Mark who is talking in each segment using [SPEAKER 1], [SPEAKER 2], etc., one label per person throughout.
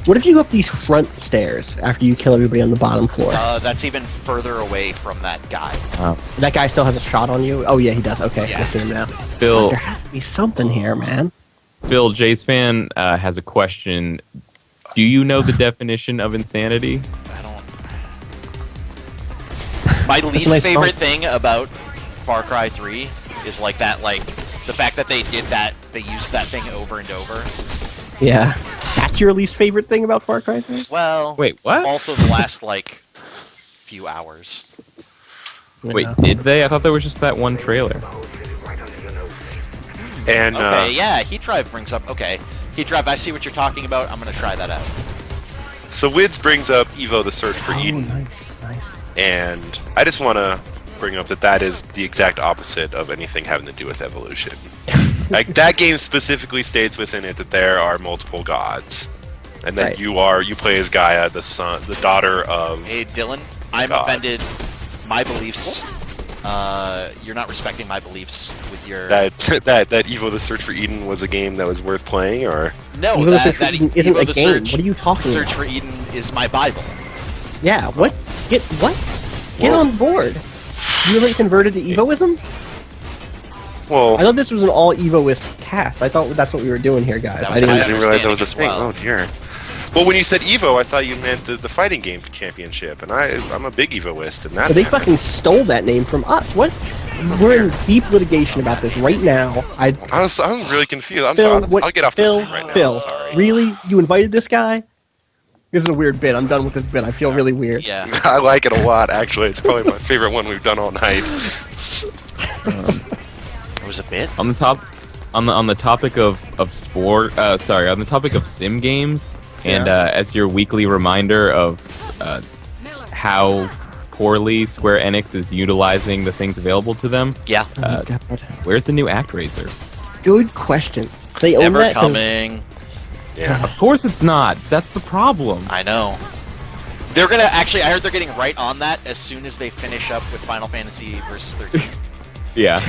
[SPEAKER 1] What if you go up these front stairs after you kill everybody on the bottom floor?
[SPEAKER 2] That's even further away from that guy.
[SPEAKER 1] That guy still has a shot on you? Oh, yeah, he does. Okay,
[SPEAKER 2] Yeah.
[SPEAKER 1] I see him now.
[SPEAKER 3] Phil,
[SPEAKER 1] There has to be something here, man.
[SPEAKER 3] Jace fan has a question. Do you know the definition of insanity?
[SPEAKER 2] I don't. My least
[SPEAKER 1] a nice
[SPEAKER 2] favorite
[SPEAKER 1] song.
[SPEAKER 2] thing about Far Cry 3 is like that, like the fact that they did that, they used that thing over and over.
[SPEAKER 1] Yeah. That's your least favorite thing about Far Cry 3?
[SPEAKER 2] Well,
[SPEAKER 3] Wait, what?
[SPEAKER 2] also the last like few hours.
[SPEAKER 3] Wait, did they? I thought there was just that one trailer.
[SPEAKER 4] And
[SPEAKER 2] Okay, yeah, Heat Drive brings up. Okay, Heat Drive. I see what you're talking about. I'm gonna try that out.
[SPEAKER 4] so Wids brings up Evo: The Search for
[SPEAKER 1] Oh,
[SPEAKER 4] Eden,
[SPEAKER 1] nice.
[SPEAKER 4] and I just want to bring up that is the exact opposite of anything having to do with evolution. Like that game specifically states within it that there are multiple gods, and that
[SPEAKER 1] Right.
[SPEAKER 4] you play as Gaia, the daughter of.
[SPEAKER 2] Hey, Dylan, I'm
[SPEAKER 4] God.
[SPEAKER 2] offended. My beliefs. You're not respecting my beliefs with your.
[SPEAKER 4] That Evo: The Search for Eden was a game that was worth playing, or
[SPEAKER 2] No,
[SPEAKER 1] Evil the
[SPEAKER 2] that,
[SPEAKER 1] Search for
[SPEAKER 2] that
[SPEAKER 1] Eden isn't
[SPEAKER 2] Evo
[SPEAKER 1] a
[SPEAKER 2] the
[SPEAKER 1] game.
[SPEAKER 2] Search,
[SPEAKER 1] What are you talking
[SPEAKER 2] Search
[SPEAKER 1] about?
[SPEAKER 2] for Eden is my Bible.
[SPEAKER 1] Yeah, what? Get
[SPEAKER 4] Whoa.
[SPEAKER 1] on board. You haven't converted to Evoism?
[SPEAKER 4] well,
[SPEAKER 1] I thought this was an all Evoist cast. I thought that's what we were doing here, guys.
[SPEAKER 2] That
[SPEAKER 1] I
[SPEAKER 2] was
[SPEAKER 1] didn't.
[SPEAKER 4] I didn't realize that was a thing.
[SPEAKER 2] Well.
[SPEAKER 4] Oh dear. Well, when you said Evo, I thought you meant the fighting game championship, and I'm a big Evoist, and that.
[SPEAKER 1] But they fucking stole that name from us. What? We're in deep litigation about this right now.
[SPEAKER 4] I'm really confused. I'm
[SPEAKER 1] Phil,
[SPEAKER 4] sorry.
[SPEAKER 1] what-
[SPEAKER 4] I'll get off
[SPEAKER 1] Phil,
[SPEAKER 4] this right now.
[SPEAKER 1] Phil,
[SPEAKER 4] I'm sorry.
[SPEAKER 1] really? You invited this guy? This is a weird bit. I'm done with this bit. I feel really weird.
[SPEAKER 2] Yeah.
[SPEAKER 4] I like it a lot, actually. It's probably my favorite one we've done all night.
[SPEAKER 2] It was a bit.
[SPEAKER 3] On the topic of sport, on the topic of sim games, and as your weekly reminder of how poorly Square Enix is utilizing the things available to them,
[SPEAKER 2] Yeah.
[SPEAKER 1] Oh my God.
[SPEAKER 3] where's the new ActRaiser?
[SPEAKER 1] Good question. They own
[SPEAKER 2] Never
[SPEAKER 1] that 'cause-
[SPEAKER 2] coming.
[SPEAKER 4] Yeah.
[SPEAKER 3] Of course it's not. That's the problem.
[SPEAKER 2] I know. They're gonna actually. I heard they're getting right on that as soon as they finish up with Final Fantasy Versus 13,
[SPEAKER 3] Yeah.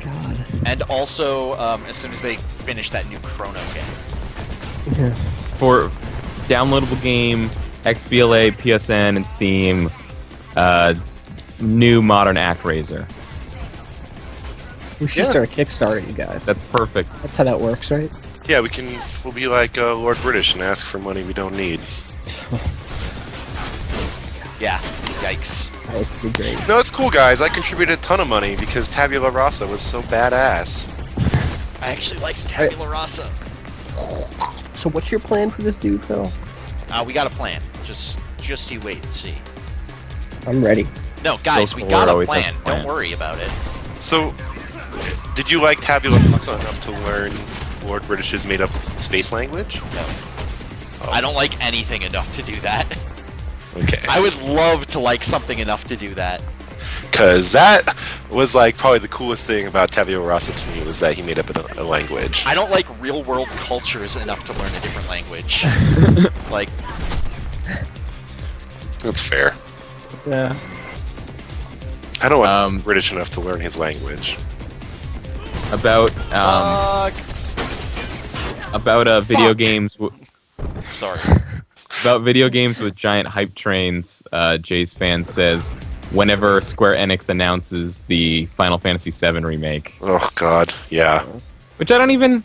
[SPEAKER 1] God.
[SPEAKER 2] and also as soon as they finish that new Chrono game.
[SPEAKER 1] Yeah.
[SPEAKER 3] For downloadable game, XBLA, PSN, and Steam, new modern ActRaiser.
[SPEAKER 1] We should start a Kickstarter, you guys.
[SPEAKER 3] That's perfect.
[SPEAKER 1] That's how that works, right?
[SPEAKER 4] Yeah, we'll be like Lord British and ask for money we don't need.
[SPEAKER 2] Yeah. Yikes.
[SPEAKER 1] That would be great.
[SPEAKER 4] No, it's cool, guys. I contributed a ton of money because Tabula Rasa was so badass.
[SPEAKER 2] I actually liked Tabula Rasa.
[SPEAKER 1] So what's your plan for this dude, Phil?
[SPEAKER 2] We got a plan. Just you wait and see.
[SPEAKER 1] I'm ready.
[SPEAKER 2] No, guys, we
[SPEAKER 3] Phil
[SPEAKER 2] got a
[SPEAKER 3] always has
[SPEAKER 2] plan.
[SPEAKER 3] a plan.
[SPEAKER 2] Don't worry about it.
[SPEAKER 4] So, did you like Tabula Rasa enough to learn Lord British's made-up space language?
[SPEAKER 2] No.
[SPEAKER 4] Oh.
[SPEAKER 2] I don't like anything enough to do that.
[SPEAKER 4] Okay.
[SPEAKER 2] I would love to like something enough to do that.
[SPEAKER 4] Because that was like probably the coolest thing about Tabula Rasa to me was that he made up a language.
[SPEAKER 2] I don't like real world cultures enough to learn a different language. Like,
[SPEAKER 4] That's fair.
[SPEAKER 1] Yeah.
[SPEAKER 4] I don't like British enough to learn his language.
[SPEAKER 3] About video
[SPEAKER 2] Fuck.
[SPEAKER 3] games.
[SPEAKER 2] Sorry.
[SPEAKER 3] About video games with giant hype trains, Jay's fan says, whenever Square Enix announces the Final Fantasy VII remake,
[SPEAKER 4] Oh God, yeah.
[SPEAKER 3] which I don't even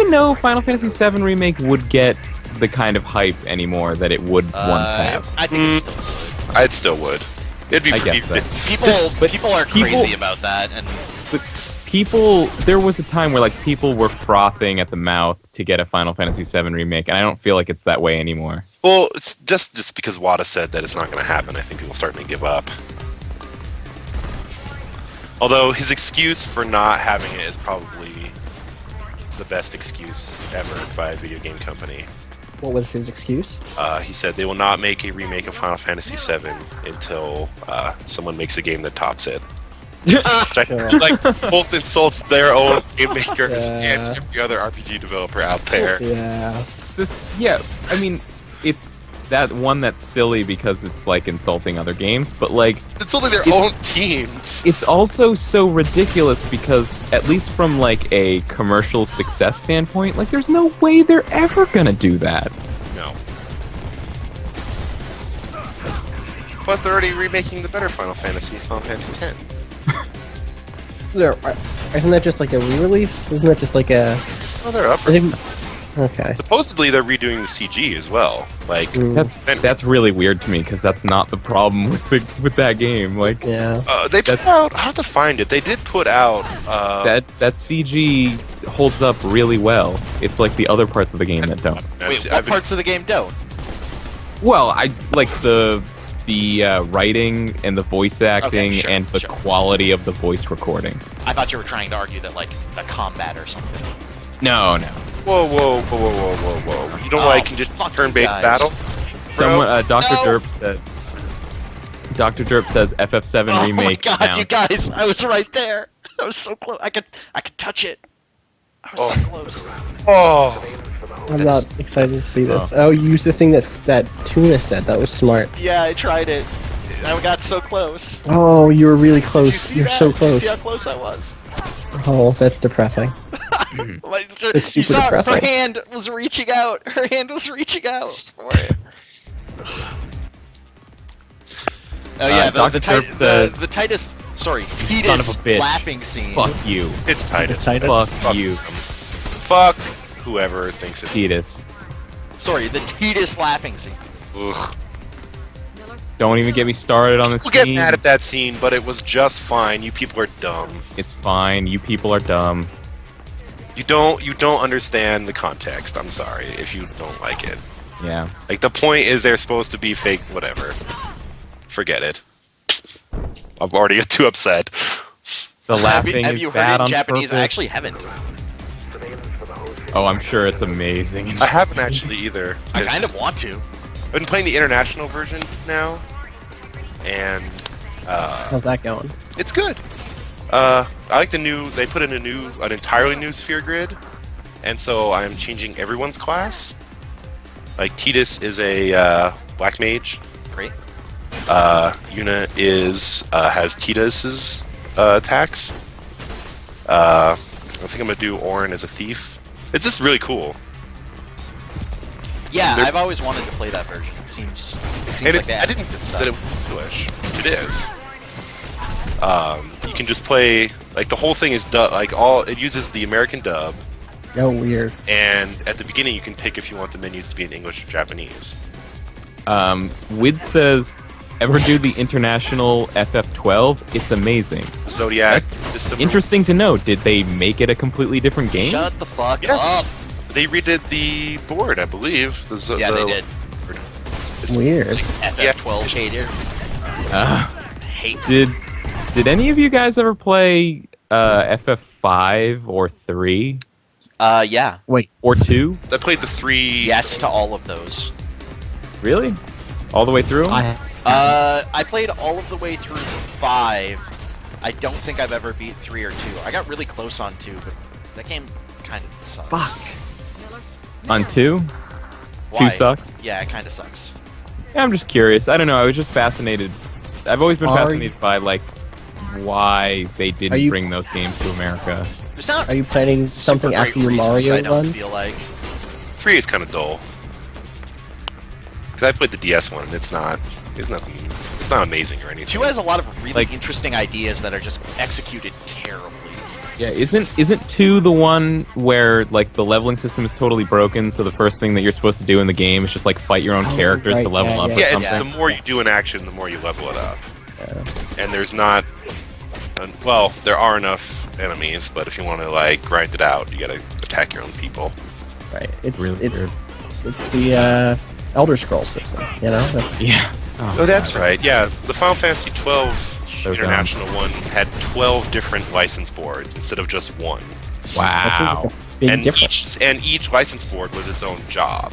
[SPEAKER 3] know if Final Fantasy VII remake would get the kind of hype anymore that it would once have.
[SPEAKER 2] I think it still would.
[SPEAKER 4] I still would. It'd be
[SPEAKER 3] I
[SPEAKER 4] pretty.
[SPEAKER 3] guess so.
[SPEAKER 2] People are
[SPEAKER 3] people-
[SPEAKER 2] crazy about that, and
[SPEAKER 3] There was a time where like people were frothing at the mouth to get a Final Fantasy VII remake, and I don't feel like it's that way anymore.
[SPEAKER 4] Well, it's just because Wada said that it's not going to happen. I think people are starting to give up. Although his excuse for not having it is probably the best excuse ever by a video game company.
[SPEAKER 1] What was his excuse?
[SPEAKER 4] He said they will not make a remake of Final Fantasy VII until someone makes a game that tops it. Which I feel like both insults their own game makers
[SPEAKER 1] Yeah.
[SPEAKER 4] and every other RPG developer out there.
[SPEAKER 1] Yeah.
[SPEAKER 3] Yeah, I mean, it's that one that's silly because it's like insulting other games, but like
[SPEAKER 4] It's only their own teams.
[SPEAKER 3] it's also so ridiculous because at least from like a commercial success standpoint, like there's no way they're ever gonna do that.
[SPEAKER 4] No. Plus, they're already remaking the better Final Fantasy X.
[SPEAKER 1] Isn't that just like a re-release? Isn't that just like a?
[SPEAKER 4] Oh, they're up.
[SPEAKER 1] I think, okay.
[SPEAKER 4] Supposedly, they're redoing the CG as well. Like,
[SPEAKER 3] That's really weird to me because that's not the problem with that game. Like
[SPEAKER 1] Yeah.
[SPEAKER 4] they put
[SPEAKER 3] That's-
[SPEAKER 4] out. I have to find it. They did put out.
[SPEAKER 3] that CG holds up really well. It's like the other parts of the game that don't.
[SPEAKER 2] Wait, what parts of the game don't?
[SPEAKER 3] Well, I like the writing and the voice acting
[SPEAKER 2] sure,
[SPEAKER 3] and the
[SPEAKER 2] sure.
[SPEAKER 3] quality of the voice recording.
[SPEAKER 2] I thought you were trying to argue that like the combat or something.
[SPEAKER 3] No.
[SPEAKER 4] Whoa, whoa, whoa, whoa, whoa, whoa, whoa! You don't
[SPEAKER 2] Oh,
[SPEAKER 4] like just
[SPEAKER 2] fuck you
[SPEAKER 4] turn-based
[SPEAKER 2] guys.
[SPEAKER 4] battle?
[SPEAKER 3] Someone, Dr.
[SPEAKER 2] No.
[SPEAKER 3] Derp says. Dr. Derp says FF7
[SPEAKER 2] Oh
[SPEAKER 3] remake.
[SPEAKER 2] my god, you
[SPEAKER 3] announced.
[SPEAKER 2] guys! I was right there. I was so close. I could touch it. I was so close.
[SPEAKER 4] Oh,
[SPEAKER 1] I'm not excited to see this. Oh, you used the thing that Tuna said. That was smart.
[SPEAKER 2] Yeah, I tried it. I got so close.
[SPEAKER 1] Oh, you were really
[SPEAKER 2] Did you
[SPEAKER 1] close.
[SPEAKER 2] see
[SPEAKER 1] You're
[SPEAKER 2] that?
[SPEAKER 1] so
[SPEAKER 2] Did you
[SPEAKER 1] close.
[SPEAKER 2] see how close I was?
[SPEAKER 1] Oh, that's depressing.
[SPEAKER 2] It's
[SPEAKER 1] super depressing.
[SPEAKER 2] Her hand was reaching out. Her hand was reaching out for it. Oh yeah,
[SPEAKER 3] Dr. Derp says,
[SPEAKER 2] the tightest. Sorry,
[SPEAKER 3] son of a bitch.
[SPEAKER 2] laughing scene.
[SPEAKER 3] fuck you.
[SPEAKER 4] it's Titus.
[SPEAKER 1] Titus.
[SPEAKER 3] Fuck you.
[SPEAKER 4] Fuck whoever thinks it's.
[SPEAKER 3] Titus.
[SPEAKER 2] Sorry, the tightest laughing scene.
[SPEAKER 4] Ugh.
[SPEAKER 3] Don't even get me started on this
[SPEAKER 4] We'll get
[SPEAKER 3] scene.
[SPEAKER 4] mad at that scene, but it was just fine. You people are dumb.
[SPEAKER 3] It's fine. You people are dumb.
[SPEAKER 4] You don't understand the context. I'm sorry if you don't like it.
[SPEAKER 3] Yeah.
[SPEAKER 4] Like the point is they're supposed to be fake. Whatever. Forget it. I'm already too upset.
[SPEAKER 3] The laughing
[SPEAKER 2] have
[SPEAKER 3] is
[SPEAKER 2] you heard
[SPEAKER 3] bad
[SPEAKER 2] it in
[SPEAKER 3] on
[SPEAKER 2] Japanese? I
[SPEAKER 3] purpose.
[SPEAKER 2] actually haven't.
[SPEAKER 3] Oh, I'm sure it's amazing.
[SPEAKER 4] I haven't actually either.
[SPEAKER 2] I kind of want to.
[SPEAKER 4] I've been playing the international version now, and
[SPEAKER 1] How's that going?
[SPEAKER 4] it's good. I like the new. They put in an entirely new sphere grid, and so I'm changing everyone's class. Like Titus is a black mage.
[SPEAKER 2] Great.
[SPEAKER 4] Yuna has Titus's attacks. I think I'm gonna do Orin as a thief. It's just really cool,
[SPEAKER 2] Yeah,
[SPEAKER 4] They're-
[SPEAKER 2] I've always wanted to play that version. It seems
[SPEAKER 4] and
[SPEAKER 2] like
[SPEAKER 4] it's.
[SPEAKER 2] they
[SPEAKER 4] I
[SPEAKER 2] have
[SPEAKER 4] didn't
[SPEAKER 2] good
[SPEAKER 4] say
[SPEAKER 2] stuff.
[SPEAKER 4] it was English. It is. You can just play like the whole thing is it uses the American dub,
[SPEAKER 1] Oh, weird.
[SPEAKER 4] and at the beginning you can pick if you want the menus to be in English or Japanese.
[SPEAKER 3] Wid says, ever do the international FF12? It's amazing.
[SPEAKER 4] Zodiac.
[SPEAKER 3] That's
[SPEAKER 4] is the
[SPEAKER 3] interesting to know. Did they make it a completely different game?
[SPEAKER 2] Shut the fuck
[SPEAKER 4] Yes.
[SPEAKER 2] up.
[SPEAKER 4] They redid the board, I believe.
[SPEAKER 2] Yeah, they did.
[SPEAKER 1] Weird.
[SPEAKER 2] FF12 hater. Hate.
[SPEAKER 3] Did any of you guys ever play FF5 or 3
[SPEAKER 2] Yeah.
[SPEAKER 1] Wait.
[SPEAKER 3] or 2?
[SPEAKER 4] I played the 3.
[SPEAKER 2] Yes to all of those.
[SPEAKER 3] Really? All the way through?
[SPEAKER 2] I played all of the way through 5. I don't think I've ever beat 3 or 2. I got really close on 2, but that game kind of sucks.
[SPEAKER 1] Fuck.
[SPEAKER 3] On 2?
[SPEAKER 2] Why?
[SPEAKER 3] 2 sucks?
[SPEAKER 2] Yeah, it kind of sucks.
[SPEAKER 3] Yeah, I'm just curious. I don't know. I was just fascinated. I've always been fascinated by like why they didn't
[SPEAKER 1] you-
[SPEAKER 3] bring those games to America.
[SPEAKER 2] There's not
[SPEAKER 1] Are you planning something
[SPEAKER 2] super great
[SPEAKER 1] after your
[SPEAKER 2] reasons,
[SPEAKER 1] Mario
[SPEAKER 2] I don't
[SPEAKER 1] run?
[SPEAKER 2] feel like.
[SPEAKER 4] 3 is kind of dull. Because I played the DS one, and it's not amazing or anything.
[SPEAKER 2] 2 has a lot of really
[SPEAKER 3] Like-
[SPEAKER 2] interesting ideas that are just executed terribly.
[SPEAKER 3] Yeah, isn't 2 the one where like the leveling system is totally broken, so the first thing that you're supposed to do in the game is just like fight your own
[SPEAKER 1] Oh,
[SPEAKER 3] characters to
[SPEAKER 1] right,
[SPEAKER 3] level
[SPEAKER 1] yeah,
[SPEAKER 3] up
[SPEAKER 1] yeah.
[SPEAKER 3] or
[SPEAKER 4] Yeah, it's
[SPEAKER 3] something?
[SPEAKER 4] the more you do in action, the more you level it up.
[SPEAKER 1] Yeah.
[SPEAKER 4] And there's not. Well, there are enough enemies, but if you want to like grind it out, you gotta attack your own people.
[SPEAKER 1] Right. It's
[SPEAKER 3] Really
[SPEAKER 1] it's
[SPEAKER 3] weird.
[SPEAKER 1] it's the Elder Scrolls system. You know. That's,
[SPEAKER 3] Yeah.
[SPEAKER 4] Oh, that's right. Yeah, the Final Fantasy 12
[SPEAKER 3] So
[SPEAKER 4] International one had 12 different license boards instead of just one.
[SPEAKER 1] that seems
[SPEAKER 3] Wow.
[SPEAKER 1] like a big
[SPEAKER 4] and
[SPEAKER 1] difference.
[SPEAKER 4] each license board was its own job,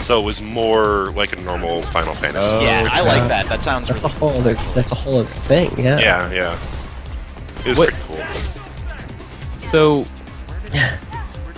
[SPEAKER 4] so it was more like a normal Final Fantasy.
[SPEAKER 3] Oh,
[SPEAKER 2] Yeah, I
[SPEAKER 3] yeah.
[SPEAKER 2] like that. That sounds
[SPEAKER 1] That's a
[SPEAKER 2] really
[SPEAKER 1] whole other. That's a whole other thing. Yeah.
[SPEAKER 4] Yeah. It was
[SPEAKER 3] What-
[SPEAKER 4] pretty cool.
[SPEAKER 3] So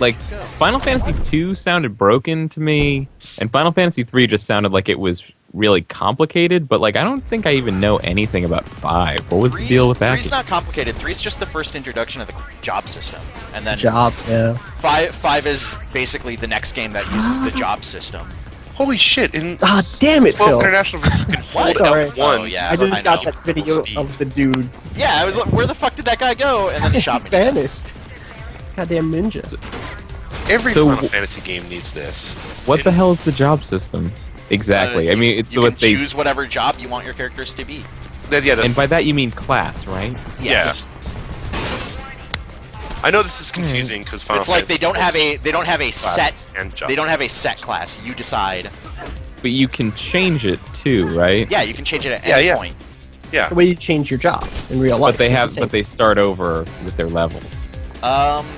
[SPEAKER 3] like Final Fantasy 2 sounded broken to me, and Final Fantasy 3 just sounded like it was really complicated. But like, I don't think I even know anything about 5. What was the deal with that?
[SPEAKER 2] 3's not complicated. 3's just the first introduction of the job system, and then
[SPEAKER 1] Jobs, yeah.
[SPEAKER 2] 5 is basically the next game that uses the job system.
[SPEAKER 4] Holy shit! In
[SPEAKER 1] Ah, damn it,
[SPEAKER 4] 12
[SPEAKER 1] Phil.
[SPEAKER 4] International, you can hold
[SPEAKER 1] Sorry.
[SPEAKER 4] L1.
[SPEAKER 2] Oh, yeah.
[SPEAKER 1] I just
[SPEAKER 2] I
[SPEAKER 1] got
[SPEAKER 2] know.
[SPEAKER 1] that video
[SPEAKER 4] Speed.
[SPEAKER 1] of the dude
[SPEAKER 2] Yeah, I was like, where the fuck did that guy go? And then he shot me. to death.
[SPEAKER 1] vanished. Goddamn ninja.
[SPEAKER 4] Every
[SPEAKER 3] So-
[SPEAKER 4] Final Fantasy game needs this.
[SPEAKER 3] What the hell is the job system? Exactly. I mean, it's
[SPEAKER 2] you
[SPEAKER 3] what
[SPEAKER 2] can
[SPEAKER 3] they.
[SPEAKER 2] choose whatever job you want your characters to be.
[SPEAKER 4] Yeah, that's,
[SPEAKER 3] And by that you mean class, right?
[SPEAKER 4] Yeah.
[SPEAKER 2] It's,
[SPEAKER 4] I know this is confusing because Final
[SPEAKER 2] it's like they
[SPEAKER 4] Fantasy
[SPEAKER 2] don't have a
[SPEAKER 4] classes
[SPEAKER 2] set.
[SPEAKER 4] and jobs.
[SPEAKER 2] They don't have a set class. You decide.
[SPEAKER 3] But you can change it too, right?
[SPEAKER 2] Yeah, you can change it at
[SPEAKER 4] Yeah,
[SPEAKER 2] any
[SPEAKER 4] yeah.
[SPEAKER 2] point.
[SPEAKER 4] Yeah.
[SPEAKER 1] The way you change your job in real life.
[SPEAKER 3] But they
[SPEAKER 1] It's the
[SPEAKER 3] have,
[SPEAKER 1] same.
[SPEAKER 3] but they start over with their levels.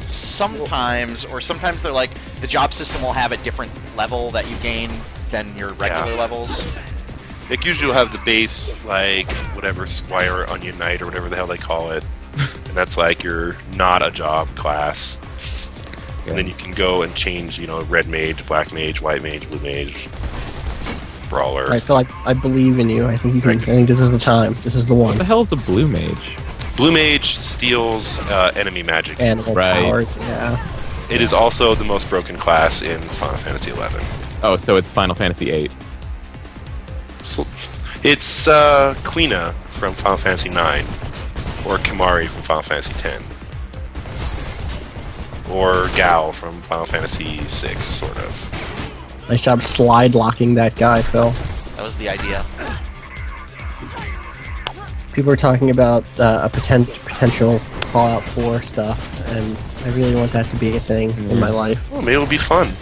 [SPEAKER 2] Sometimes they're like the job system will have a different level that you gain than your regular
[SPEAKER 4] Yeah.
[SPEAKER 2] levels.
[SPEAKER 4] Like usually you'll have the base, like whatever Squire Onion Knight or whatever the hell they call it, and that's like your not a job class. And then you can go and change, red mage, black mage, white mage, blue mage, brawler.
[SPEAKER 1] I feel like I believe in you. I think you can. I think this is the time. This is the
[SPEAKER 3] What
[SPEAKER 1] one.
[SPEAKER 3] the hell is a blue mage?
[SPEAKER 4] Blue mage steals enemy magic.
[SPEAKER 1] Animal
[SPEAKER 3] Right.
[SPEAKER 1] powers. Yeah.
[SPEAKER 4] It is also the most broken class in Final Fantasy XI.
[SPEAKER 3] Oh, so it's Final Fantasy 8.
[SPEAKER 4] So, it's Quina from Final Fantasy IX, or Kimari from Final Fantasy X, or Gao from Final Fantasy VI, sort of.
[SPEAKER 1] Nice job slide locking that guy, Phil.
[SPEAKER 2] That was the idea.
[SPEAKER 1] People are talking about a potential Fallout 4 stuff, and I really want that to be a thing in my life.
[SPEAKER 4] Well, maybe it'll be fun.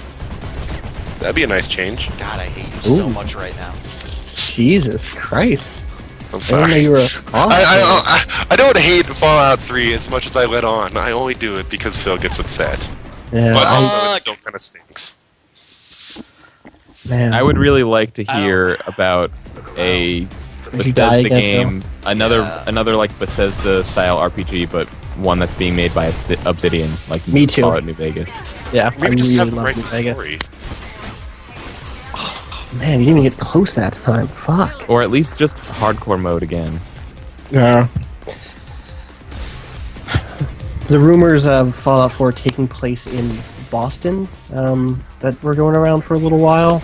[SPEAKER 4] That'd be a nice change.
[SPEAKER 2] God, I hate you so
[SPEAKER 1] Ooh.
[SPEAKER 2] much right now.
[SPEAKER 1] Jesus Christ.
[SPEAKER 4] I'm
[SPEAKER 1] I didn't
[SPEAKER 4] sorry.
[SPEAKER 1] know you were off.
[SPEAKER 4] I don't hate Fallout 3 as much as I let on. I only do it because Phil gets upset.
[SPEAKER 1] Yeah,
[SPEAKER 4] But also, it
[SPEAKER 2] Fuck.
[SPEAKER 4] still kind of stinks.
[SPEAKER 1] man.
[SPEAKER 3] I would really like to
[SPEAKER 2] I don't-
[SPEAKER 3] hear about a
[SPEAKER 1] Did you die
[SPEAKER 3] Bethesda
[SPEAKER 1] again,
[SPEAKER 3] game, another
[SPEAKER 2] Yeah.
[SPEAKER 3] like Bethesda style RPG, but one that's being made by Obsidian, like
[SPEAKER 1] Me too.
[SPEAKER 3] Fallout New Vegas.
[SPEAKER 1] Yeah,
[SPEAKER 4] Maybe
[SPEAKER 1] I
[SPEAKER 4] just
[SPEAKER 1] really
[SPEAKER 4] have them
[SPEAKER 1] love
[SPEAKER 4] write
[SPEAKER 1] New
[SPEAKER 4] the
[SPEAKER 1] Vegas.
[SPEAKER 4] story.
[SPEAKER 1] Man, you didn't even get close that time. Fuck.
[SPEAKER 3] Or at least just hardcore mode again.
[SPEAKER 1] Yeah. The rumors of Fallout 4 taking place in Boston that were going around for a little while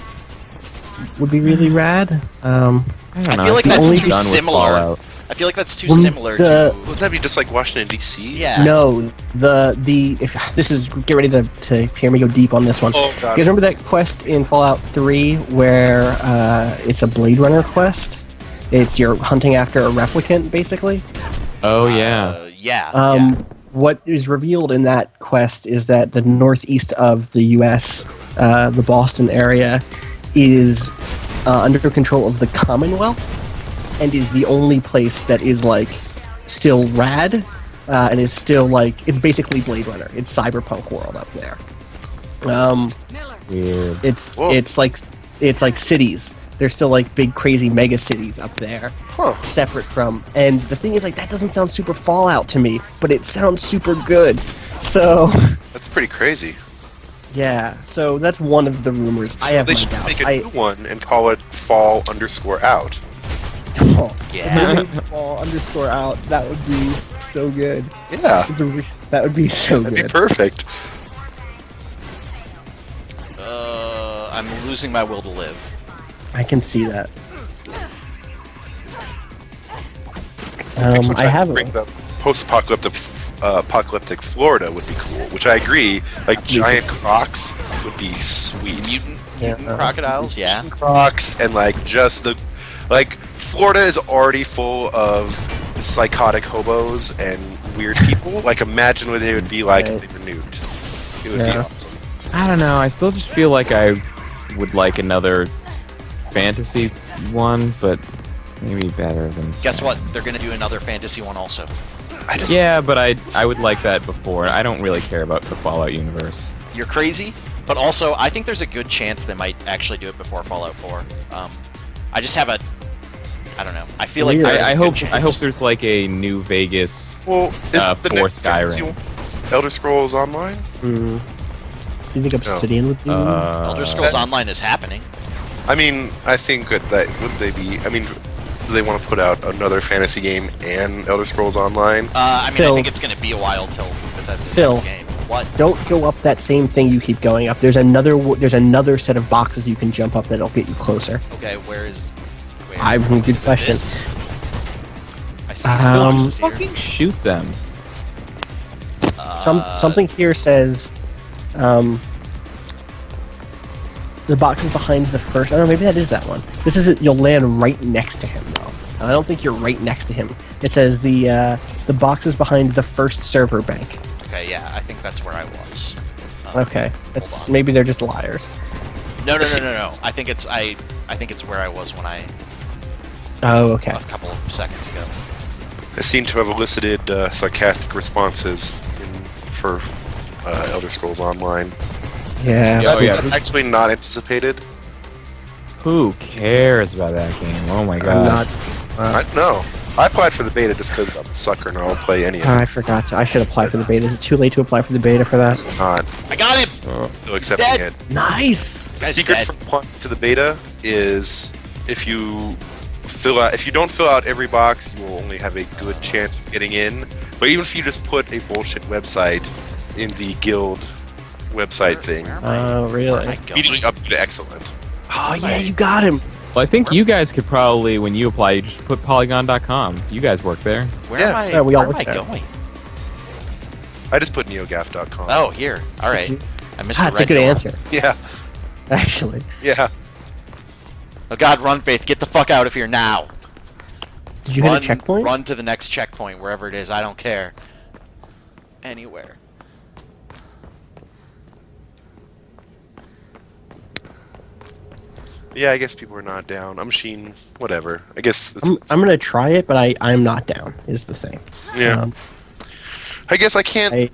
[SPEAKER 1] would be really rad.
[SPEAKER 3] I don't
[SPEAKER 2] I
[SPEAKER 3] know.
[SPEAKER 2] feel like
[SPEAKER 3] think
[SPEAKER 2] that's
[SPEAKER 3] we're
[SPEAKER 2] too
[SPEAKER 3] done with
[SPEAKER 2] similar.
[SPEAKER 3] Fallout.
[SPEAKER 2] I feel like that's too
[SPEAKER 1] Well,
[SPEAKER 2] similar
[SPEAKER 1] the-
[SPEAKER 2] to.
[SPEAKER 4] Wouldn't that be just like Washington, D.C.?
[SPEAKER 2] Yeah.
[SPEAKER 1] No, the if this is get ready to hear me go deep on this one.
[SPEAKER 4] Oh,
[SPEAKER 1] You
[SPEAKER 4] God.
[SPEAKER 1] guys remember that quest in Fallout 3 where it's a Blade Runner quest? It's you're hunting after a replicant, basically.
[SPEAKER 3] Oh yeah.
[SPEAKER 2] Yeah.
[SPEAKER 1] What is revealed in that quest is that the northeast of the U.S., the Boston area, is under control of the Commonwealth, and is the only place that is like still rad, and is still like it's basically Blade Runner. It's cyberpunk world up there.
[SPEAKER 3] Weird.
[SPEAKER 4] Whoa.
[SPEAKER 1] It's like cities. There's still like big crazy mega cities up there,
[SPEAKER 4] Huh.
[SPEAKER 1] separate from. And the thing is, like, that doesn't sound super Fallout to me, but it sounds super good. So
[SPEAKER 4] That's pretty crazy.
[SPEAKER 1] yeah, so that's one of the rumors. I have
[SPEAKER 4] They
[SPEAKER 1] my
[SPEAKER 4] should just
[SPEAKER 1] doubts.
[SPEAKER 4] make a new one and call it Fall_Out.
[SPEAKER 2] Yeah.
[SPEAKER 1] Fall underscore out. That would be so good.
[SPEAKER 4] Yeah,
[SPEAKER 1] That would be so
[SPEAKER 4] that'd be
[SPEAKER 1] good.
[SPEAKER 4] perfect.
[SPEAKER 2] I'm losing my will to live.
[SPEAKER 1] I can see that.
[SPEAKER 4] Sometimes
[SPEAKER 1] I have
[SPEAKER 4] it brings up apocalyptic Florida would be cool, which I agree. Like giant crocs would be sweet.
[SPEAKER 2] Mutant
[SPEAKER 1] Yeah.
[SPEAKER 2] crocodiles, yeah.
[SPEAKER 4] Crocs and like just the Florida is already full of psychotic hobos and weird people. Like imagine what they would be like if they were nuked. It would be
[SPEAKER 1] Yeah.
[SPEAKER 4] awesome.
[SPEAKER 3] I don't know. I still just feel like I would like another fantasy one, but maybe better than.
[SPEAKER 2] Guess what? They're gonna do another fantasy one also.
[SPEAKER 4] I just
[SPEAKER 3] Yeah, but I would like that before. I don't really care about the Fallout universe.
[SPEAKER 2] You're crazy, but also I think there's a good chance they might actually do it before Fallout 4. I just have I don't know. I feel like
[SPEAKER 1] Really?
[SPEAKER 2] there's a
[SPEAKER 3] I
[SPEAKER 2] good
[SPEAKER 3] hope
[SPEAKER 2] chance.
[SPEAKER 3] there's like a New Vegas.
[SPEAKER 4] well, is the
[SPEAKER 3] for
[SPEAKER 4] next fantasy
[SPEAKER 3] Skyrim.
[SPEAKER 4] one Elder Scrolls Online?
[SPEAKER 1] Mm. Do you think Obsidian would do?
[SPEAKER 2] Elder Scrolls Online is happening.
[SPEAKER 4] I mean, I think that would they be? I mean, do they want to put out another fantasy game and Elder Scrolls Online?
[SPEAKER 2] I mean,
[SPEAKER 1] Phil.
[SPEAKER 2] I think it's going to be a while till that's the
[SPEAKER 1] Phil.
[SPEAKER 2] next game. What?
[SPEAKER 1] Don't go up that same thing you keep going up. There's another set of boxes you can jump up that'll get you closer.
[SPEAKER 2] Okay, where is? Where?
[SPEAKER 1] I good question.
[SPEAKER 2] I see still
[SPEAKER 3] Fucking shoot them.
[SPEAKER 1] Something here says, the box is behind the first. I don't know. Maybe that is that one. This is it. You'll land right next to him, though. I don't think you're right next to him. It says the box is behind the first server bank.
[SPEAKER 2] Okay, yeah, I think that's where I was.
[SPEAKER 1] Okay, maybe they're just liars.
[SPEAKER 2] No. I think it's where I was when I
[SPEAKER 1] Oh, okay.
[SPEAKER 2] a couple of seconds ago.
[SPEAKER 4] I seem to have elicited sarcastic responses for Elder Scrolls Online.
[SPEAKER 1] Yeah.
[SPEAKER 3] Oh,
[SPEAKER 4] That
[SPEAKER 3] yeah.
[SPEAKER 4] was actually not anticipated.
[SPEAKER 3] Who cares about that game? Oh my
[SPEAKER 1] I'm
[SPEAKER 3] god.
[SPEAKER 1] not.
[SPEAKER 4] No, I applied for the beta just because I'm a sucker and I'll play any of it.
[SPEAKER 1] I forgot to. I should apply for the beta. Is it too late to apply for the beta for that?
[SPEAKER 4] It's not.
[SPEAKER 2] I got him.
[SPEAKER 4] Still accepting
[SPEAKER 2] Dead.
[SPEAKER 4] it.
[SPEAKER 1] Nice.
[SPEAKER 4] The
[SPEAKER 2] Guy's
[SPEAKER 4] secret
[SPEAKER 2] dead.
[SPEAKER 4] for applying to the beta is if you don't fill out every box, you will only have a good chance of getting in. But even if you just put a bullshit website in the guild website thing,
[SPEAKER 1] Oh, really?
[SPEAKER 4] immediately ups to excellent.
[SPEAKER 1] Oh, yeah, you got him.
[SPEAKER 3] Well, I think you guys could probably, when you apply, you just put Polygon.com. You guys work there.
[SPEAKER 2] Where
[SPEAKER 4] Yeah.
[SPEAKER 2] am I?
[SPEAKER 1] Yeah, we all
[SPEAKER 2] where am I
[SPEAKER 1] work there.
[SPEAKER 2] going?
[SPEAKER 4] I just put neogaf.com.
[SPEAKER 2] Oh, here. All right. I missed the
[SPEAKER 1] That's a
[SPEAKER 2] red
[SPEAKER 1] good
[SPEAKER 2] door.
[SPEAKER 1] answer,
[SPEAKER 4] Yeah,
[SPEAKER 1] actually.
[SPEAKER 4] yeah.
[SPEAKER 2] Oh God, run, Faith! Get the fuck out of here now.
[SPEAKER 1] Did you
[SPEAKER 2] run,
[SPEAKER 1] hit a checkpoint?
[SPEAKER 2] Run to the next checkpoint, wherever it is. I don't care. Anywhere.
[SPEAKER 4] Yeah, I guess people are not down. I'm machine, whatever. I guess
[SPEAKER 1] I'm gonna try it, but I'm not down. Is the thing.
[SPEAKER 4] yeah. I guess I can't.
[SPEAKER 1] I-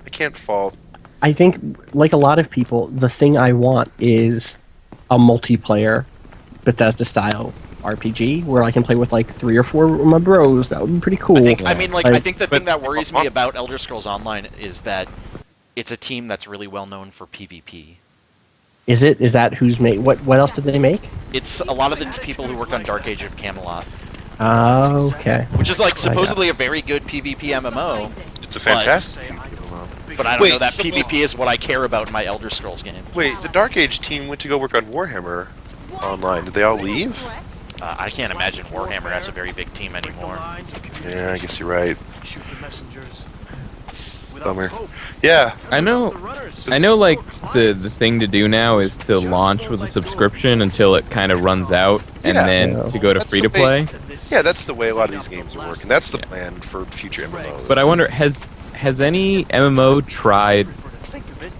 [SPEAKER 4] I can't fault.
[SPEAKER 1] I think, like a lot of people, the thing I want is a multiplayer Bethesda-style RPG where I can play with like 3 or 4 of my bros. That would be pretty cool.
[SPEAKER 2] I mean, I think the
[SPEAKER 3] but-
[SPEAKER 2] thing that worries me
[SPEAKER 4] Awesome.
[SPEAKER 2] about Elder Scrolls Online is that it's a team that's really well known for PvP.
[SPEAKER 1] Is it? Is that who's made? What else did they make?
[SPEAKER 2] It's a lot of the people who worked on Dark Age of Camelot,
[SPEAKER 1] Oh, okay.
[SPEAKER 2] which is like
[SPEAKER 1] I got
[SPEAKER 2] supposedly a very good PvP MMO,
[SPEAKER 4] It's a fantastic.
[SPEAKER 2] but I don't
[SPEAKER 4] Wait,
[SPEAKER 2] know that
[SPEAKER 4] so-
[SPEAKER 2] PvP is what I care about in my Elder Scrolls game.
[SPEAKER 4] Wait, the Dark Age team went to go work on Warhammer Online. Did they all leave?
[SPEAKER 2] I can't imagine Warhammer has a very big team anymore.
[SPEAKER 4] Yeah, I guess you're right. Bummer. Yeah,
[SPEAKER 3] I know, like, the thing to do now is to launch with a subscription until it kind of runs out, and
[SPEAKER 4] Yeah.
[SPEAKER 3] then to go to
[SPEAKER 4] That's the
[SPEAKER 3] free-to-play.
[SPEAKER 4] yeah, that's the way a lot of these games are working. That's the plan for future MMOs.
[SPEAKER 3] But I wonder, has any MMO tried,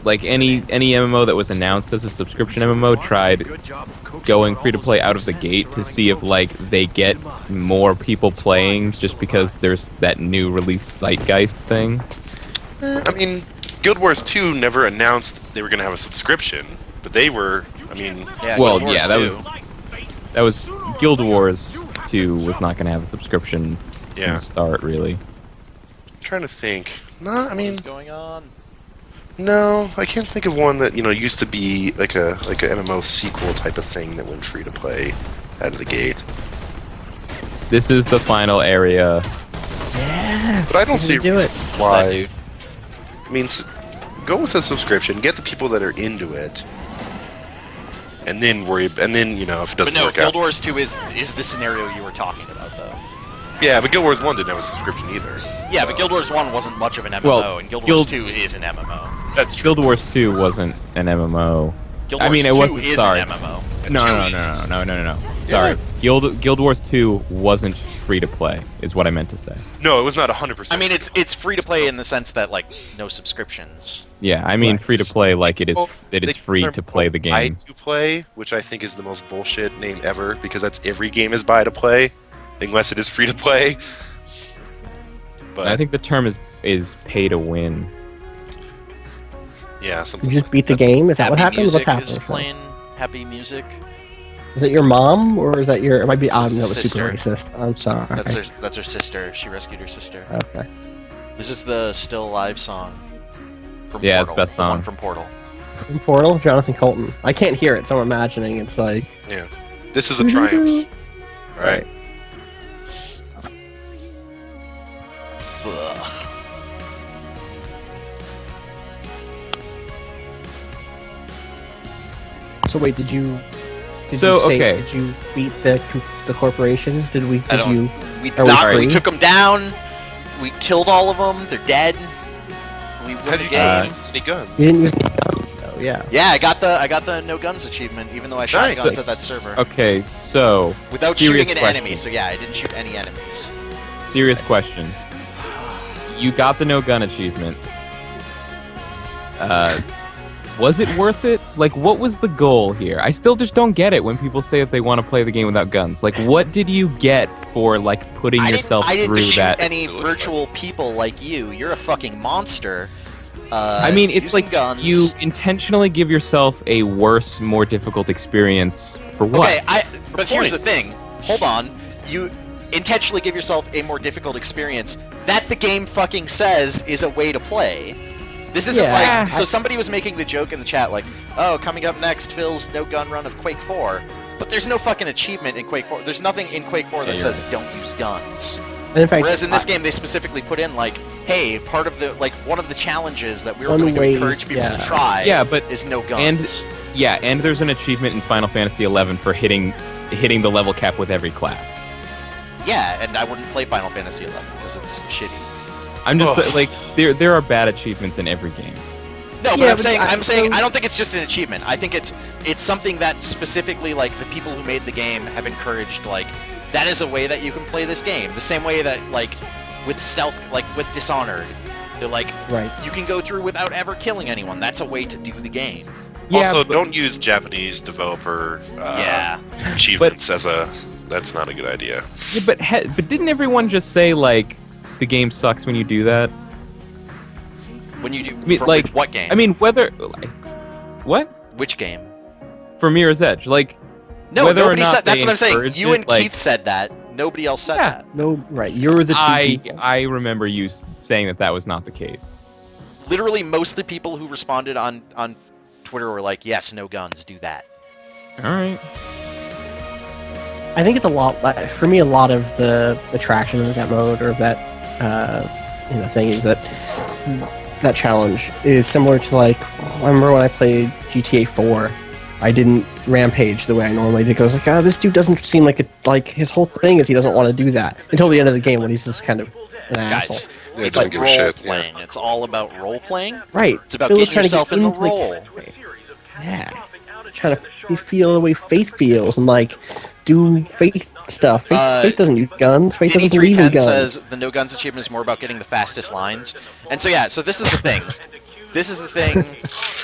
[SPEAKER 3] like any MMO that was announced as a subscription MMO tried going free to play out of the gate to see if like they get more people playing just because there's that new release zeitgeist thing?
[SPEAKER 4] I mean, Guild Wars 2 never announced they were going to have a subscription, but they were. I mean,
[SPEAKER 2] Yeah,
[SPEAKER 3] Well,
[SPEAKER 2] Guild Wars
[SPEAKER 3] yeah,
[SPEAKER 2] 2.
[SPEAKER 3] that was Guild Wars 2 was not going to have a subscription from
[SPEAKER 4] yeah.
[SPEAKER 3] the start, really.
[SPEAKER 4] I'm trying to think. No, I mean,
[SPEAKER 2] What's going on?
[SPEAKER 4] no, I can't think of one that used to be like a MMO sequel type of thing that went free to play out of the gate.
[SPEAKER 3] This is the final area.
[SPEAKER 1] Yeah.
[SPEAKER 4] But I don't see a
[SPEAKER 1] do
[SPEAKER 4] reason
[SPEAKER 1] it.
[SPEAKER 4] why.
[SPEAKER 2] Dude.
[SPEAKER 4] I mean, go with a subscription, get the people that are into it, and then worry. And then if it
[SPEAKER 2] But
[SPEAKER 4] doesn't
[SPEAKER 2] no,
[SPEAKER 4] work
[SPEAKER 2] Guild
[SPEAKER 4] out,
[SPEAKER 2] Wars 2 is the scenario you were talking about, though.
[SPEAKER 4] yeah. But Guild Wars 1 didn't have a subscription either.
[SPEAKER 2] Yeah,
[SPEAKER 4] So,
[SPEAKER 2] but Guild Wars 1 wasn't much of an MMO,
[SPEAKER 3] Well,
[SPEAKER 2] and Guild
[SPEAKER 3] Guild-
[SPEAKER 2] Wars 2 is an MMO.
[SPEAKER 4] That's true.
[SPEAKER 3] Guild Wars 2 wasn't an MMO.
[SPEAKER 2] Guild
[SPEAKER 3] I
[SPEAKER 2] Wars
[SPEAKER 3] mean, it
[SPEAKER 2] 2
[SPEAKER 3] wasn't-
[SPEAKER 2] is
[SPEAKER 3] sorry.
[SPEAKER 2] an MMO.
[SPEAKER 3] No. Sorry. Guild Wars 2 wasn't free to play, is what I meant to say.
[SPEAKER 4] No, it was not 100%.
[SPEAKER 2] I mean, it's free to play in the sense that, like, no subscriptions.
[SPEAKER 3] Yeah, I mean
[SPEAKER 1] Right.
[SPEAKER 3] free to play like it is
[SPEAKER 4] They
[SPEAKER 3] free
[SPEAKER 4] call
[SPEAKER 3] to play the
[SPEAKER 4] buy
[SPEAKER 3] game.
[SPEAKER 4] to play, which I think is the most bullshit name ever, because that's every game is buy to play, unless it is free to play. But
[SPEAKER 3] I think the term is pay to win.
[SPEAKER 4] yeah, something.
[SPEAKER 1] You just beat the game. Is that what
[SPEAKER 2] Happy
[SPEAKER 1] happened? What's
[SPEAKER 2] Music
[SPEAKER 1] happening?
[SPEAKER 2] is playing happy music.
[SPEAKER 1] Is it your mom or is that your? It might be. I'm
[SPEAKER 2] Sister.
[SPEAKER 1] super racist. I'm sorry.
[SPEAKER 2] That's her sister. She rescued her sister.
[SPEAKER 1] Okay.
[SPEAKER 2] This is the Still Alive song. From
[SPEAKER 3] Yeah, it's
[SPEAKER 2] Portal,
[SPEAKER 3] best
[SPEAKER 2] the one
[SPEAKER 3] song.
[SPEAKER 2] from Portal.
[SPEAKER 1] From Portal, Jonathan Colton. I can't hear it, so I'm imagining it's like...
[SPEAKER 4] Yeah. This is a triumph. Right.
[SPEAKER 2] Ugh.
[SPEAKER 1] So wait, did you
[SPEAKER 3] okay.
[SPEAKER 1] Did you beat the corporation? Did we?
[SPEAKER 2] I
[SPEAKER 1] Did
[SPEAKER 2] don't-
[SPEAKER 1] you?
[SPEAKER 2] We,
[SPEAKER 1] Are we
[SPEAKER 2] we
[SPEAKER 1] free?
[SPEAKER 2] took them down. We killed all of them. They're dead. We won
[SPEAKER 4] Have
[SPEAKER 2] the
[SPEAKER 4] you
[SPEAKER 2] game.
[SPEAKER 4] got any guns?
[SPEAKER 1] You didn't use any guns, though. Yeah.
[SPEAKER 2] Yeah, I got the no guns achievement, even though I shot
[SPEAKER 4] Nice.
[SPEAKER 2] guns at that server
[SPEAKER 3] Okay, so
[SPEAKER 2] without
[SPEAKER 3] serious
[SPEAKER 2] shooting an
[SPEAKER 3] question.
[SPEAKER 2] enemy. So yeah, I didn't shoot any enemies.
[SPEAKER 3] serious question. You got the no gun achievement. Was it worth it? Like, what was the goal here? I still just don't get it when people say that they want to play the game without guns. Like, what did you get for like putting yourself
[SPEAKER 2] I didn't
[SPEAKER 3] through
[SPEAKER 2] shoot
[SPEAKER 3] that?
[SPEAKER 2] any
[SPEAKER 4] It looks
[SPEAKER 2] virtual people like you. You're a fucking monster.
[SPEAKER 3] I mean, it's
[SPEAKER 2] using
[SPEAKER 3] like
[SPEAKER 2] guns.
[SPEAKER 3] you intentionally give yourself a worse, more difficult experience for what?
[SPEAKER 2] Okay, but here's the
[SPEAKER 4] point.
[SPEAKER 2] thing. Hold on. You intentionally give yourself a more difficult experience. That the game fucking says is a way to play. This isn't
[SPEAKER 1] Yeah.
[SPEAKER 2] like... So somebody was making the joke in the chat like, oh, coming up next, Phil's no gun run of Quake 4. But there's no fucking achievement in Quake 4. There's nothing in Quake 4 that
[SPEAKER 3] Yeah,
[SPEAKER 2] says
[SPEAKER 3] you're
[SPEAKER 2] don't use guns.
[SPEAKER 1] And in fact,
[SPEAKER 2] Whereas in this game, they specifically put in like, hey, part of the one of the challenges that we were
[SPEAKER 1] One
[SPEAKER 2] going to
[SPEAKER 1] ways,
[SPEAKER 2] encourage people
[SPEAKER 1] yeah.
[SPEAKER 2] to try
[SPEAKER 3] Yeah, but
[SPEAKER 2] is no guns.
[SPEAKER 3] and there's an achievement in Final Fantasy XI for hitting the level cap with every class.
[SPEAKER 2] Yeah, and I wouldn't play Final Fantasy XI because it's shitty.
[SPEAKER 3] I'm just
[SPEAKER 4] Ugh.
[SPEAKER 3] like there are bad achievements in every game.
[SPEAKER 2] No, but
[SPEAKER 1] Yeah,
[SPEAKER 2] I'm
[SPEAKER 1] but
[SPEAKER 2] saying
[SPEAKER 1] I-
[SPEAKER 2] I'm saying
[SPEAKER 1] so-
[SPEAKER 2] I don't think it's just an achievement. I think it's something that specifically like the people who made the game have encouraged. Like that is a way that you can play this game. The same way that like with stealth, like with Dishonored, they're like
[SPEAKER 1] right.
[SPEAKER 2] you can go through without ever killing anyone. That's a way to do the game.
[SPEAKER 4] Also,
[SPEAKER 3] but-
[SPEAKER 4] don't use Japanese developer
[SPEAKER 2] Yeah.
[SPEAKER 4] achievements as a... That's not a good idea.
[SPEAKER 3] Yeah, but didn't everyone just say like the game sucks when you do that?
[SPEAKER 2] When you do
[SPEAKER 3] mean,
[SPEAKER 2] for-
[SPEAKER 3] like,
[SPEAKER 2] with what game?
[SPEAKER 3] I mean, whether what
[SPEAKER 2] which game?
[SPEAKER 3] for Mirror's Edge, like
[SPEAKER 2] No,
[SPEAKER 3] whether or
[SPEAKER 2] nobody
[SPEAKER 3] not
[SPEAKER 2] said. That's
[SPEAKER 3] they
[SPEAKER 2] what I'm saying.
[SPEAKER 3] encouraged
[SPEAKER 2] You
[SPEAKER 3] it,
[SPEAKER 2] and
[SPEAKER 3] like-
[SPEAKER 2] Keith said that. Nobody else said
[SPEAKER 3] Yeah.
[SPEAKER 2] that.
[SPEAKER 1] No, right. You're the two people.
[SPEAKER 3] I remember you saying that was not the case.
[SPEAKER 2] Literally, most of the people who responded on Twitter were like, "Yes, no guns, do that."
[SPEAKER 3] All right.
[SPEAKER 1] I think it's a lot. For me, a lot of the attraction of that mode or of that thing is that that challenge is similar to like I remember when I played GTA 4. I didn't rampage the way I normally do because I was like, this dude doesn't seem like his whole thing is he doesn't want to do that until the end of the game when he's just kind of an asshole.
[SPEAKER 4] Yeah,
[SPEAKER 2] It's
[SPEAKER 4] doesn't
[SPEAKER 2] like
[SPEAKER 4] give a
[SPEAKER 2] role
[SPEAKER 4] shit.
[SPEAKER 2] playing. It's all about role playing.
[SPEAKER 1] Right.
[SPEAKER 2] It's about
[SPEAKER 1] Phil is
[SPEAKER 2] getting
[SPEAKER 1] trying to
[SPEAKER 2] yourself
[SPEAKER 1] get
[SPEAKER 2] in the
[SPEAKER 1] into
[SPEAKER 2] role.
[SPEAKER 1] character. Yeah. Trying to feel the way Faith feels and like do Faith stuff. Faith doesn't use guns. Faith doesn't believe in
[SPEAKER 2] 310
[SPEAKER 1] guns.
[SPEAKER 2] says the no guns achievement is more about getting the fastest lines. And so yeah, so this is the thing. This is the thing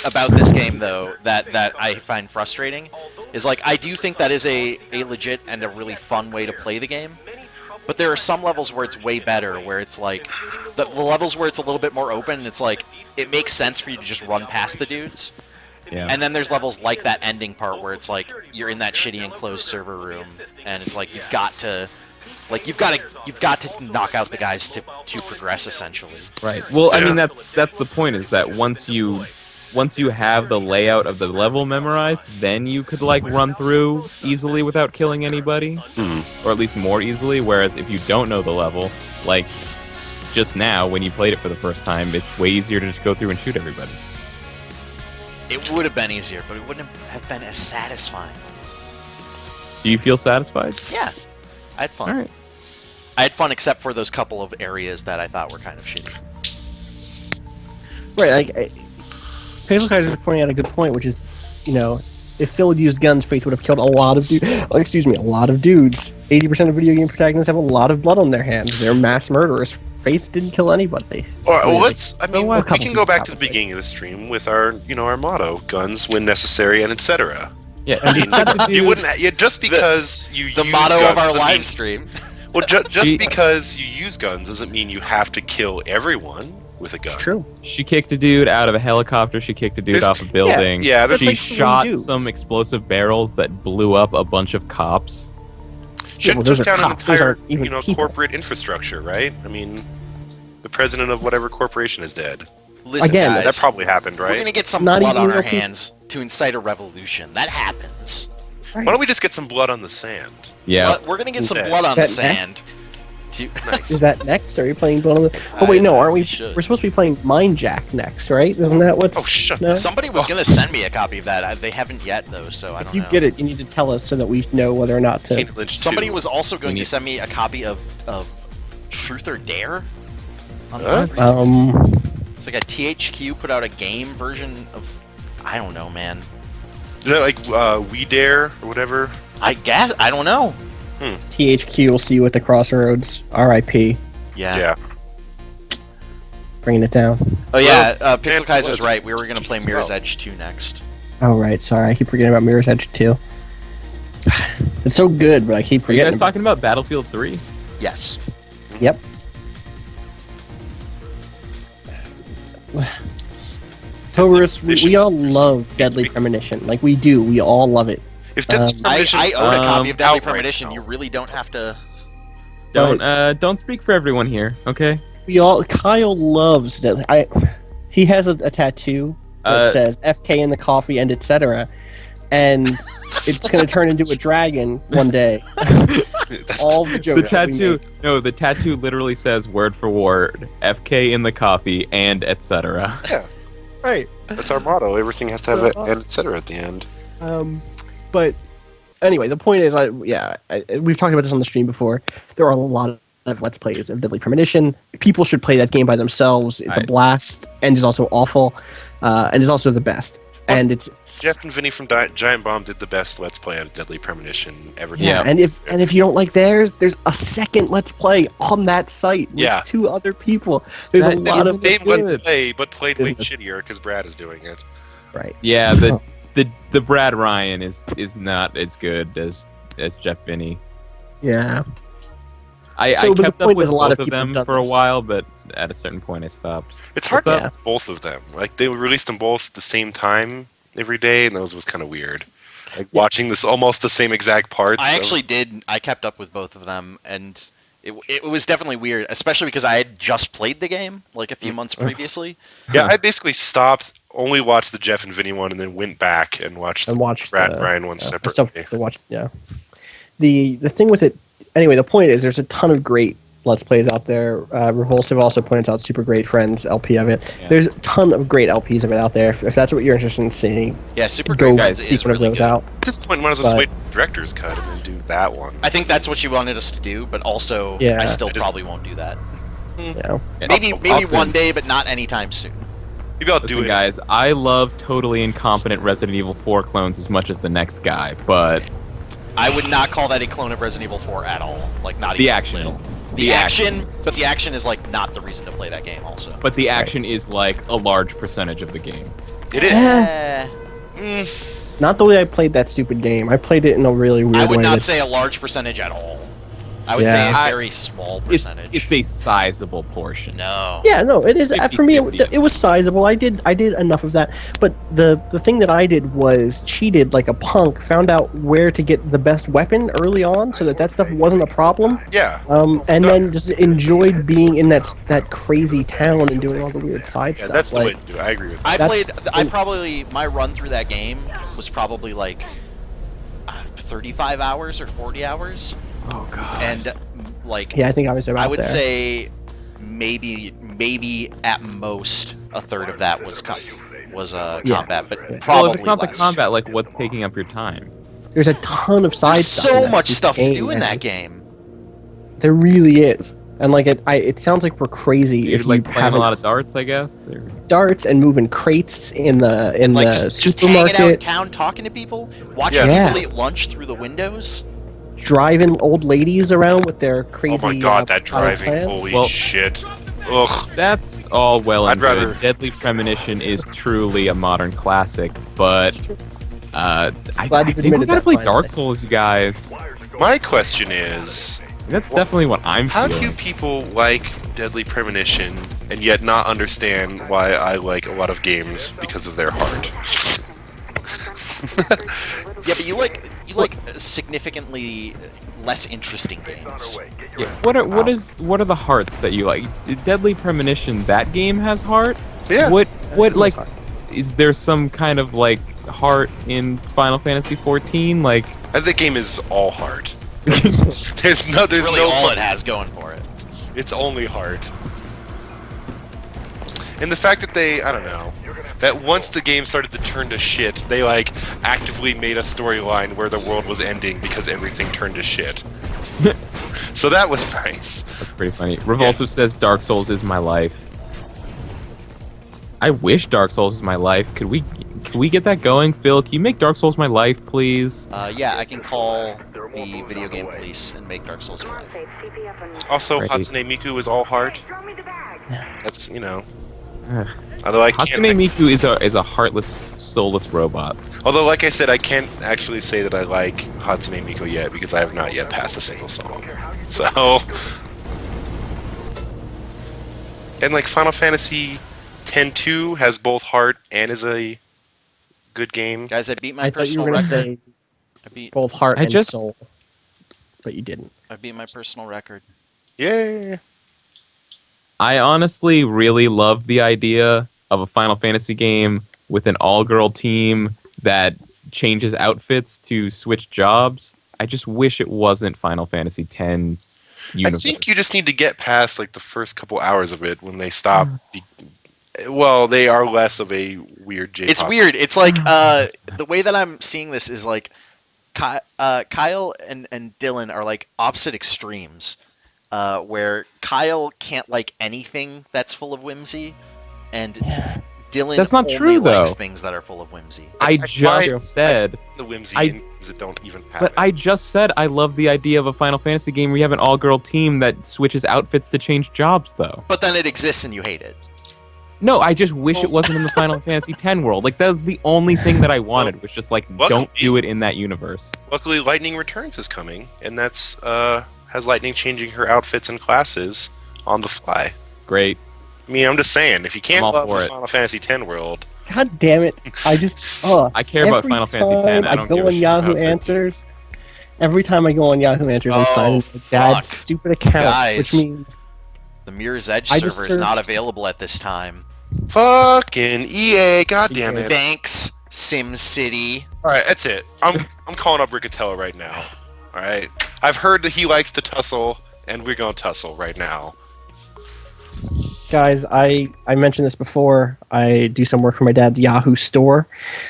[SPEAKER 2] about this game though that I find frustrating is like I do think that is a legit and a really fun way to play the game. But there are some levels where it's way better, where it's like the levels where it's a little bit more open, it's like it makes sense for you to just run past the dudes.
[SPEAKER 3] Yeah.
[SPEAKER 2] And then there's levels like that ending part where it's like you're in that shitty enclosed server room and it's like you've got to knock out the guys to progress essentially.
[SPEAKER 3] Right. Well, I
[SPEAKER 4] Yeah.
[SPEAKER 3] mean that's the point is that once you have the layout of the level memorized, then you could like run through easily without killing anybody,
[SPEAKER 4] Mhm.
[SPEAKER 3] or at least more easily. Whereas if you don't know the level, like just now when you played it for the first time, it's way easier to just go through and shoot everybody.
[SPEAKER 2] It would have been easier, but it wouldn't have been as satisfying.
[SPEAKER 3] Do you feel satisfied?
[SPEAKER 2] Yeah, I had fun.
[SPEAKER 3] All right.
[SPEAKER 2] I had fun except for those couple of areas that I thought were kind of shitty.
[SPEAKER 1] Right, like Faithful Kaiser is pointing out a good point, which is, if Phil had used guns, Faith would have killed a lot of dudes. A lot of dudes. 80% of video game protagonists have a lot of blood on their hands. They're mass murderers. Faith didn't kill anybody.
[SPEAKER 4] Well,
[SPEAKER 1] Really,
[SPEAKER 4] let's. I mean,
[SPEAKER 1] what?
[SPEAKER 4] we can go back to the
[SPEAKER 1] Probably.
[SPEAKER 4] beginning of the stream with our motto: guns when necessary, and etc.
[SPEAKER 3] Yeah.
[SPEAKER 4] I mean, you wouldn't. Just because you
[SPEAKER 2] The
[SPEAKER 4] use
[SPEAKER 2] motto
[SPEAKER 4] guns
[SPEAKER 2] of our
[SPEAKER 4] doesn't
[SPEAKER 2] live
[SPEAKER 4] mean-
[SPEAKER 2] stream.
[SPEAKER 4] Well, just
[SPEAKER 3] She-
[SPEAKER 4] because you use guns doesn't mean you have to kill everyone with a gun.
[SPEAKER 1] It's true.
[SPEAKER 3] She kicked a dude out of a helicopter. She kicked a dude
[SPEAKER 4] This-
[SPEAKER 3] off a building.
[SPEAKER 4] yeah, that's
[SPEAKER 3] she
[SPEAKER 1] like three
[SPEAKER 3] shot
[SPEAKER 1] dudes.
[SPEAKER 3] some explosive barrels that blew up a bunch of cops.
[SPEAKER 4] Should
[SPEAKER 1] well, those
[SPEAKER 4] took
[SPEAKER 1] are
[SPEAKER 4] down an
[SPEAKER 1] cops. Those
[SPEAKER 4] entire,
[SPEAKER 1] aren't even people.
[SPEAKER 4] corporate infrastructure, right? I mean, the president of whatever corporation is dead.
[SPEAKER 2] Listen,
[SPEAKER 1] Again,
[SPEAKER 2] guys,
[SPEAKER 4] That probably happened,
[SPEAKER 2] we're
[SPEAKER 4] right?
[SPEAKER 2] gonna get some
[SPEAKER 1] Not
[SPEAKER 2] blood on
[SPEAKER 1] even
[SPEAKER 2] our
[SPEAKER 1] real people.
[SPEAKER 2] hands to incite a revolution. That happens.
[SPEAKER 4] Why don't we just get some blood on the sand?
[SPEAKER 3] Yeah.
[SPEAKER 2] But we're gonna get some
[SPEAKER 4] Instead.
[SPEAKER 2] blood on the
[SPEAKER 1] That
[SPEAKER 2] sand.
[SPEAKER 1] next?
[SPEAKER 4] Nice.
[SPEAKER 1] Is that next? Are you playing Blood on the? Oh wait, no, aren't we?
[SPEAKER 2] should.
[SPEAKER 1] We're supposed to be playing Mind Jack next, right? Isn't that what's?
[SPEAKER 4] Oh, shut
[SPEAKER 1] no?
[SPEAKER 2] Somebody was gonna send me a copy of that. They haven't yet, though, so I
[SPEAKER 1] If
[SPEAKER 2] don't
[SPEAKER 1] you
[SPEAKER 2] know.
[SPEAKER 1] get it, you need to tell us so that we know whether or not to.
[SPEAKER 4] Kane Lynch 2.
[SPEAKER 2] Somebody was also going
[SPEAKER 3] need-
[SPEAKER 2] to send me a copy of Truth or Dare. On
[SPEAKER 4] Huh?
[SPEAKER 2] the It's like a THQ put out a game version of. I don't know, man.
[SPEAKER 4] Is that like We Dare or whatever?
[SPEAKER 2] I guess I don't know.
[SPEAKER 1] THQ will see you at the crossroads. R.I.P.
[SPEAKER 2] Yeah.
[SPEAKER 1] Bringing it down.
[SPEAKER 2] Oh yeah,
[SPEAKER 4] Well,
[SPEAKER 2] Pixel
[SPEAKER 4] and-
[SPEAKER 2] Kaiser's right. We were gonna play
[SPEAKER 4] Well.
[SPEAKER 2] Mirror's Edge 2 next.
[SPEAKER 1] Oh right, sorry, I keep forgetting about Mirror's Edge 2. It's so good, but I keep
[SPEAKER 3] Are you
[SPEAKER 1] forgetting.
[SPEAKER 3] guys talking about Battlefield 3?
[SPEAKER 2] Yes.
[SPEAKER 1] Yep. Toberus, we all love Deadly Premonition. Like we do, we all love it.
[SPEAKER 4] If Deadly Premonition
[SPEAKER 2] I own a copy of Deadly
[SPEAKER 4] outright
[SPEAKER 2] Premonition.
[SPEAKER 4] now.
[SPEAKER 2] You really don't have to.
[SPEAKER 3] Don't speak for everyone here, okay?
[SPEAKER 1] Kyle loves Deadly. He has a tattoo that says FK in the coffee and etc. And it's going to turn into a dragon one day.
[SPEAKER 4] That's
[SPEAKER 1] All the
[SPEAKER 3] The
[SPEAKER 1] jokes. that we
[SPEAKER 3] tattoo,
[SPEAKER 1] make.
[SPEAKER 3] no, the tattoo literally says word for word, FK in the coffee and etc.
[SPEAKER 1] Right.
[SPEAKER 4] That's our motto. Everything has to have an and etc. at the end.
[SPEAKER 1] But anyway, the point is, we've talked about this on the stream before. There are a lot of Let's Plays of Deadly Premonition. People should play that game by themselves. It's a
[SPEAKER 3] Nice.
[SPEAKER 1] blast, and is also awful, and is also the best. And it's
[SPEAKER 4] Jeff and Vinny from Giant Bomb did the best Let's Play of Deadly Premonition ever.
[SPEAKER 3] Yeah.
[SPEAKER 1] And if you don't like theirs, there's a second Let's Play on that site with
[SPEAKER 4] Yeah.
[SPEAKER 1] 2 other people. There's
[SPEAKER 3] That's
[SPEAKER 1] a lot
[SPEAKER 4] It's
[SPEAKER 1] of
[SPEAKER 4] the same Let's
[SPEAKER 3] good.
[SPEAKER 4] Play, but played way
[SPEAKER 1] Business.
[SPEAKER 4] shittier because Brad is doing it.
[SPEAKER 1] right.
[SPEAKER 3] Yeah, the Brad Ryan is not as good as Jeff Finney.
[SPEAKER 1] Yeah.
[SPEAKER 3] I
[SPEAKER 1] So, but the
[SPEAKER 3] kept up
[SPEAKER 1] point
[SPEAKER 3] with
[SPEAKER 1] is a lot
[SPEAKER 3] both
[SPEAKER 1] of
[SPEAKER 3] of
[SPEAKER 1] people
[SPEAKER 3] them
[SPEAKER 1] have done
[SPEAKER 3] for a
[SPEAKER 1] this.
[SPEAKER 3] while, but at a certain point I stopped.
[SPEAKER 4] It's hard
[SPEAKER 3] What's
[SPEAKER 4] to
[SPEAKER 3] up?
[SPEAKER 4] have both of them. Like they released them both at the same time every day, and those was kind of weird. Like watching this almost the same exact parts.
[SPEAKER 2] I
[SPEAKER 4] of-
[SPEAKER 2] actually did. I kept up with both of them, and it was definitely weird, especially because I had just played the game like a few months previously.
[SPEAKER 4] Yeah, I basically stopped, only watched the Jeff and Vinny one, and then went back and watched
[SPEAKER 1] And
[SPEAKER 4] the
[SPEAKER 1] watch
[SPEAKER 4] Brad
[SPEAKER 1] the-
[SPEAKER 4] Ryan one
[SPEAKER 1] I still
[SPEAKER 4] separately.
[SPEAKER 1] have to watch. Yeah. The thing with it, anyway. The point is, there's a ton of great Let's Plays out there. Revulsive also points out Super Great Friends LP of it.
[SPEAKER 3] Yeah.
[SPEAKER 1] There's a ton of great LPs of it out there. If that's what you're interested in seeing,
[SPEAKER 2] Yeah, Super
[SPEAKER 1] go
[SPEAKER 2] Great Friends
[SPEAKER 1] seek
[SPEAKER 2] is
[SPEAKER 1] one of
[SPEAKER 2] really
[SPEAKER 1] those
[SPEAKER 2] good.
[SPEAKER 1] out.
[SPEAKER 4] At this point, might as well
[SPEAKER 1] But-
[SPEAKER 4] just wait for the director's cut and then do that one.
[SPEAKER 2] I think that's what you wanted us to do, but also
[SPEAKER 1] Yeah.
[SPEAKER 2] I still
[SPEAKER 4] I just-
[SPEAKER 2] probably won't do that.
[SPEAKER 1] You know.
[SPEAKER 2] Maybe
[SPEAKER 3] I'll
[SPEAKER 2] one
[SPEAKER 3] soon.
[SPEAKER 2] day, but not anytime soon.
[SPEAKER 4] Maybe I'll
[SPEAKER 3] Listen,
[SPEAKER 4] do it.
[SPEAKER 3] guys, I love totally incompetent Resident Evil 4 clones as much as the next guy, but
[SPEAKER 2] I would not call that a clone of Resident Evil 4 at all. Like not
[SPEAKER 3] the
[SPEAKER 2] even a
[SPEAKER 3] action
[SPEAKER 2] little.
[SPEAKER 3] is.
[SPEAKER 2] The action, but the action is like not the reason to play that game. Also,
[SPEAKER 3] But the action is like a large percentage of the game.
[SPEAKER 4] It is.
[SPEAKER 1] Eh, not the way I played that stupid game. I played it in a really weird
[SPEAKER 2] I
[SPEAKER 1] way.
[SPEAKER 2] would not
[SPEAKER 1] that-
[SPEAKER 2] say a large percentage at all. I would
[SPEAKER 1] Yeah.
[SPEAKER 2] say a
[SPEAKER 3] I-
[SPEAKER 2] very small
[SPEAKER 3] It's
[SPEAKER 2] percentage.
[SPEAKER 3] a sizable portion.
[SPEAKER 2] No.
[SPEAKER 1] Yeah, no, it is. For me,
[SPEAKER 3] 50-50.
[SPEAKER 1] it was sizable. I did enough of that. But the thing that I did was cheated like a punk. Found out where to get the best weapon early on, so that stuff wasn't a problem.
[SPEAKER 4] Yeah.
[SPEAKER 1] And then just enjoyed being in that crazy town and doing all the weird side
[SPEAKER 4] Yeah,
[SPEAKER 1] stuff.
[SPEAKER 4] that's the
[SPEAKER 1] like,
[SPEAKER 4] way to do it. I agree with
[SPEAKER 2] I
[SPEAKER 4] that.
[SPEAKER 1] That's-
[SPEAKER 2] my run through that game was probably like 35 hours or 40 hours,
[SPEAKER 3] Oh god.
[SPEAKER 2] and like
[SPEAKER 1] yeah, I think I was about
[SPEAKER 2] I would
[SPEAKER 1] there.
[SPEAKER 2] say maybe at most a third of that was
[SPEAKER 1] Yeah.
[SPEAKER 2] combat, but
[SPEAKER 1] Yeah.
[SPEAKER 2] probably
[SPEAKER 3] Well, if it's not
[SPEAKER 2] less.
[SPEAKER 3] the combat, like what's taking up your time?
[SPEAKER 1] There's a ton of side stuff. in
[SPEAKER 2] So
[SPEAKER 1] that
[SPEAKER 2] much
[SPEAKER 1] stupid
[SPEAKER 2] stuff to
[SPEAKER 1] game,
[SPEAKER 2] do in
[SPEAKER 1] man.
[SPEAKER 2] that game.
[SPEAKER 1] There really is. And like it sounds like we're crazy
[SPEAKER 3] You're
[SPEAKER 1] if
[SPEAKER 3] like
[SPEAKER 1] you
[SPEAKER 3] playing a
[SPEAKER 1] haven't
[SPEAKER 3] lot of darts, I guess. Or...
[SPEAKER 1] darts and moving crates in the
[SPEAKER 2] Like
[SPEAKER 1] the
[SPEAKER 2] hanging out
[SPEAKER 1] supermarket,
[SPEAKER 2] town talking to people, watching
[SPEAKER 1] Yeah.
[SPEAKER 2] people eat lunch through the windows.
[SPEAKER 1] driving old ladies around with their
[SPEAKER 4] Oh
[SPEAKER 1] crazy.
[SPEAKER 4] my god, that
[SPEAKER 1] power
[SPEAKER 4] driving!
[SPEAKER 1] plants.
[SPEAKER 4] Holy
[SPEAKER 3] Well-
[SPEAKER 4] shit! Ugh.
[SPEAKER 3] That's all well and
[SPEAKER 4] I'd rather-
[SPEAKER 3] good. Deadly Premonition is truly a modern classic, but I
[SPEAKER 1] Glad you've
[SPEAKER 3] think we
[SPEAKER 1] admitted
[SPEAKER 3] gotta
[SPEAKER 1] that
[SPEAKER 3] play
[SPEAKER 1] finally.
[SPEAKER 3] Dark Souls, you guys.
[SPEAKER 4] My question is,
[SPEAKER 3] That's definitely what I'm
[SPEAKER 4] how do
[SPEAKER 3] feeling.
[SPEAKER 4] you people like Deadly Premonition and yet not understand why I like a lot of games because of their heart?
[SPEAKER 2] Yeah, but you like significantly less interesting games.
[SPEAKER 3] Yeah, what are the hearts that you like? Deadly Premonition, that game has heart,
[SPEAKER 4] Yeah.
[SPEAKER 3] What like? Is there some kind of like heart in Final Fantasy 14? Like,
[SPEAKER 4] The game is all heart. There's no
[SPEAKER 2] Really, all
[SPEAKER 4] fun.
[SPEAKER 2] it has going for it.
[SPEAKER 4] It's only heart. And the fact that I don't know, that once the game started to turn to shit, they like actively made a storyline where the world was ending because everything turned to shit. So that was nice.
[SPEAKER 3] that's pretty funny. Revulsive says Dark Souls is my life. I wish Dark Souls is my life. Can we get that going, Phil? Can you make Dark Souls my life, please?
[SPEAKER 2] Yeah, I can call the video game police and make Dark Souls work.
[SPEAKER 4] Also,
[SPEAKER 3] Right.
[SPEAKER 4] Hatsune Miku is all heart. That's,
[SPEAKER 3] Ugh.
[SPEAKER 4] although I
[SPEAKER 3] Hatsune
[SPEAKER 4] can't.
[SPEAKER 3] Miku is a heartless, soulless robot.
[SPEAKER 4] Although, like I said, I can't actually say that I like Hatsune Miku yet because I have not yet passed a single song. So, and like Final Fantasy X-2 has both heart and is a good game.
[SPEAKER 2] Guys, I beat my
[SPEAKER 1] I thought you
[SPEAKER 2] personal
[SPEAKER 1] were going to
[SPEAKER 2] record.
[SPEAKER 1] say
[SPEAKER 2] I beat
[SPEAKER 1] both heart
[SPEAKER 3] I
[SPEAKER 1] and
[SPEAKER 3] just-
[SPEAKER 1] soul, but you didn't.
[SPEAKER 2] I beat my personal record.
[SPEAKER 4] Yeah.
[SPEAKER 3] I honestly really love the idea of a Final Fantasy game with an all-girl team that changes outfits to switch jobs. I just wish it wasn't Final Fantasy X universe.
[SPEAKER 4] I think you just need to get past like the first couple hours of it when they stop. Well, they are less of a weird J-pop.
[SPEAKER 2] It's weird. It's like the way that I'm seeing this is like Kyle and Dylan are like opposite extremes, where Kyle can't like anything that's full of whimsy, and Dylan
[SPEAKER 3] That's not
[SPEAKER 2] only
[SPEAKER 3] true,
[SPEAKER 2] likes
[SPEAKER 3] though.
[SPEAKER 2] things that are full of whimsy.
[SPEAKER 3] I
[SPEAKER 4] tried-
[SPEAKER 3] just said,
[SPEAKER 4] the whimsy
[SPEAKER 3] I-
[SPEAKER 4] in games that don't even have
[SPEAKER 3] but
[SPEAKER 4] it.
[SPEAKER 3] I just said I love the idea of a Final Fantasy game where you have an all-girl team that switches outfits to change jobs, though.
[SPEAKER 2] But then it exists and you hate it.
[SPEAKER 3] No, I just wish it wasn't in the Final Fantasy X world. Like, that was the only thing that I wanted, was just like, don't do it in that universe.
[SPEAKER 4] Luckily, Lightning Returns is coming, and that's has Lightning changing her outfits and classes on the fly.
[SPEAKER 3] Great.
[SPEAKER 4] I mean, I'm just saying, if you can't
[SPEAKER 3] I'm all
[SPEAKER 4] love
[SPEAKER 3] for
[SPEAKER 4] the
[SPEAKER 3] it.
[SPEAKER 4] Final Fantasy X world,
[SPEAKER 1] God damn it! I just
[SPEAKER 3] I care about
[SPEAKER 1] every
[SPEAKER 3] Final Fantasy X.
[SPEAKER 1] time
[SPEAKER 3] I don't
[SPEAKER 1] go
[SPEAKER 3] give a
[SPEAKER 1] on
[SPEAKER 3] shit
[SPEAKER 1] Yahoo
[SPEAKER 3] about it.
[SPEAKER 1] Answers. Every time I go on Yahoo Answers, I'm
[SPEAKER 2] Oh,
[SPEAKER 1] signing my
[SPEAKER 2] fuck.
[SPEAKER 1] dad's stupid account,
[SPEAKER 2] Guys.
[SPEAKER 1] which means
[SPEAKER 2] The Mirror's Edge
[SPEAKER 1] I
[SPEAKER 2] server
[SPEAKER 1] just
[SPEAKER 2] is
[SPEAKER 1] searched-
[SPEAKER 2] not available at this time.
[SPEAKER 4] fucking EA, god damn it!
[SPEAKER 2] Thanks, SimCity.
[SPEAKER 4] All right, that's it. I'm calling up Riccatello right now. All right, I've heard that he likes to tussle, and we're gonna tussle right now.
[SPEAKER 1] guys, I mentioned this before. I do some work for my dad's Yahoo store,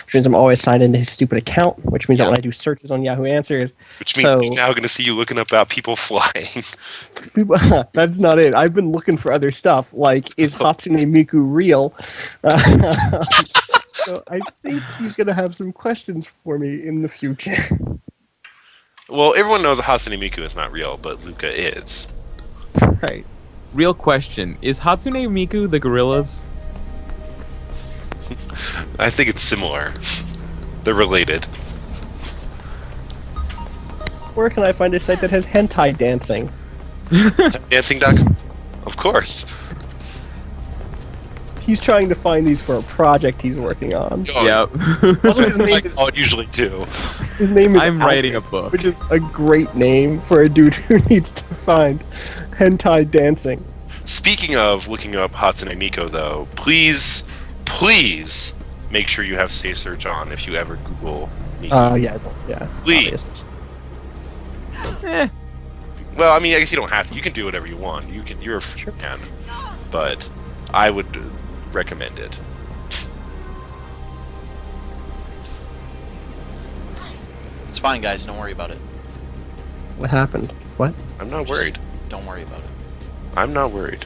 [SPEAKER 1] which means I'm always signed into his stupid account. Which means that when I do searches on Yahoo Answers,
[SPEAKER 4] Which means
[SPEAKER 1] So-
[SPEAKER 4] he's now gonna see you looking about people flying.
[SPEAKER 1] people, that's not it. I've been looking for other stuff like is Hatsune Miku real? So I think he's gonna have some questions for me in the future.
[SPEAKER 4] Well, everyone knows that Hatsune Miku is not real, but Luca is.
[SPEAKER 1] Right.
[SPEAKER 3] Real question: is Hatsune Miku the gorillas?
[SPEAKER 4] I think it's similar. They're related.
[SPEAKER 1] Where can I find a site that has hentai dancing?
[SPEAKER 4] Dancing.com? Of course.
[SPEAKER 1] He's trying to find these for a project he's working on.
[SPEAKER 4] Oh,
[SPEAKER 3] Yep.
[SPEAKER 1] Also, his name
[SPEAKER 4] Like
[SPEAKER 1] is,
[SPEAKER 4] I usually do.
[SPEAKER 1] his name is
[SPEAKER 3] I'm writing a
[SPEAKER 1] Alfred,
[SPEAKER 3] book.
[SPEAKER 1] which is a great name for a dude who needs to find hentai dancing.
[SPEAKER 4] Speaking of looking up Hatsune Miku, though, please make sure you have Say Search on if you ever Google Miku.
[SPEAKER 1] Yeah.
[SPEAKER 4] please.
[SPEAKER 3] Eh,
[SPEAKER 4] Well, I mean, I guess you don't have to. You can do whatever you want. You're a free man, but I would recommend it.
[SPEAKER 2] It's fine, guys. Don't worry about it.
[SPEAKER 1] What happened? What?
[SPEAKER 4] I'm not worried.
[SPEAKER 2] Don't worry about it.
[SPEAKER 4] I'm not worried.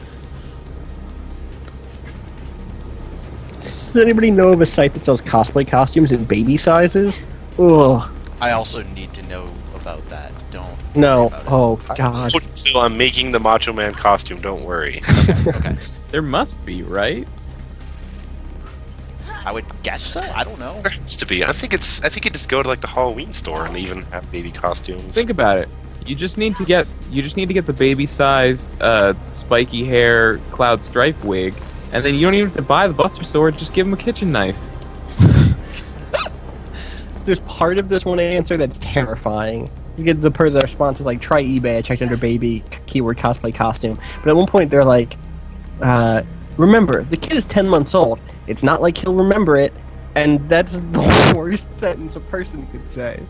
[SPEAKER 1] Does anybody know of a site that sells cosplay costumes in baby sizes? Ugh.
[SPEAKER 2] I also need to know about that. Don't.
[SPEAKER 1] No.
[SPEAKER 2] worry about
[SPEAKER 1] Oh God.
[SPEAKER 4] Phil, I'm making the Macho Man costume. Don't worry.
[SPEAKER 2] it. Okay.
[SPEAKER 3] there must be, right?
[SPEAKER 2] I would guess so. I don't know.
[SPEAKER 4] There has to be. I think you just go to like the Halloween store and they even have baby costumes.
[SPEAKER 3] Think about it. You just need to get the baby-sized, spiky hair Cloud Strife wig, and then you don't even have to buy the Buster Sword. Just give him a kitchen knife.
[SPEAKER 1] There's part of this one answer that's terrifying. You get the response is like, try eBay. I checked under baby keyword cosplay costume, but at one point they're like, Remember, the kid is 10 months old. It's not like he'll remember it, and that's the worst sentence a person could say.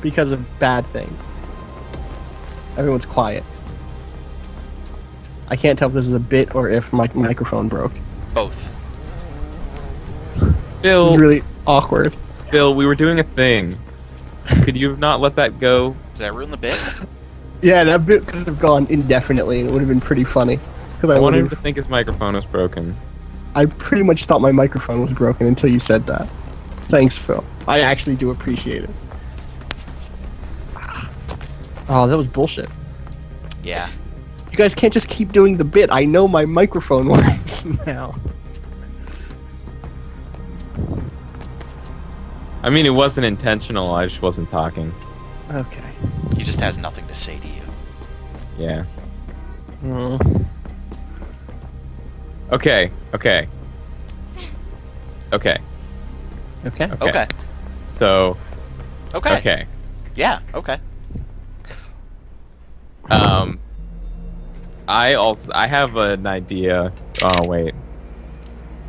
[SPEAKER 1] Because of bad things. Everyone's quiet. I can't tell if this is a bit or if my microphone broke.
[SPEAKER 2] Both.
[SPEAKER 3] Phil,
[SPEAKER 1] It's really awkward.
[SPEAKER 3] Phil, we were doing a thing. Could you have not let that go?
[SPEAKER 2] Did I ruin the bit?
[SPEAKER 1] Yeah, that bit could have gone indefinitely, and it would have been pretty funny. Because
[SPEAKER 3] I wanted him to think his microphone was broken.
[SPEAKER 1] I pretty much thought my microphone was broken until you said that. Thanks, Phil. I actually do appreciate it. Oh, that was bullshit.
[SPEAKER 2] Yeah.
[SPEAKER 1] You guys can't just keep doing the bit. I know my microphone works now.
[SPEAKER 3] I mean, it wasn't intentional. I just wasn't talking.
[SPEAKER 1] Okay.
[SPEAKER 2] He just has nothing to say to you.
[SPEAKER 3] Yeah.
[SPEAKER 1] Mm.
[SPEAKER 3] Okay. Okay. Okay.
[SPEAKER 1] Okay.
[SPEAKER 3] Okay.
[SPEAKER 2] Okay.
[SPEAKER 3] So.
[SPEAKER 2] Okay.
[SPEAKER 3] Okay.
[SPEAKER 2] Yeah. Okay.
[SPEAKER 3] I have an idea. Oh wait.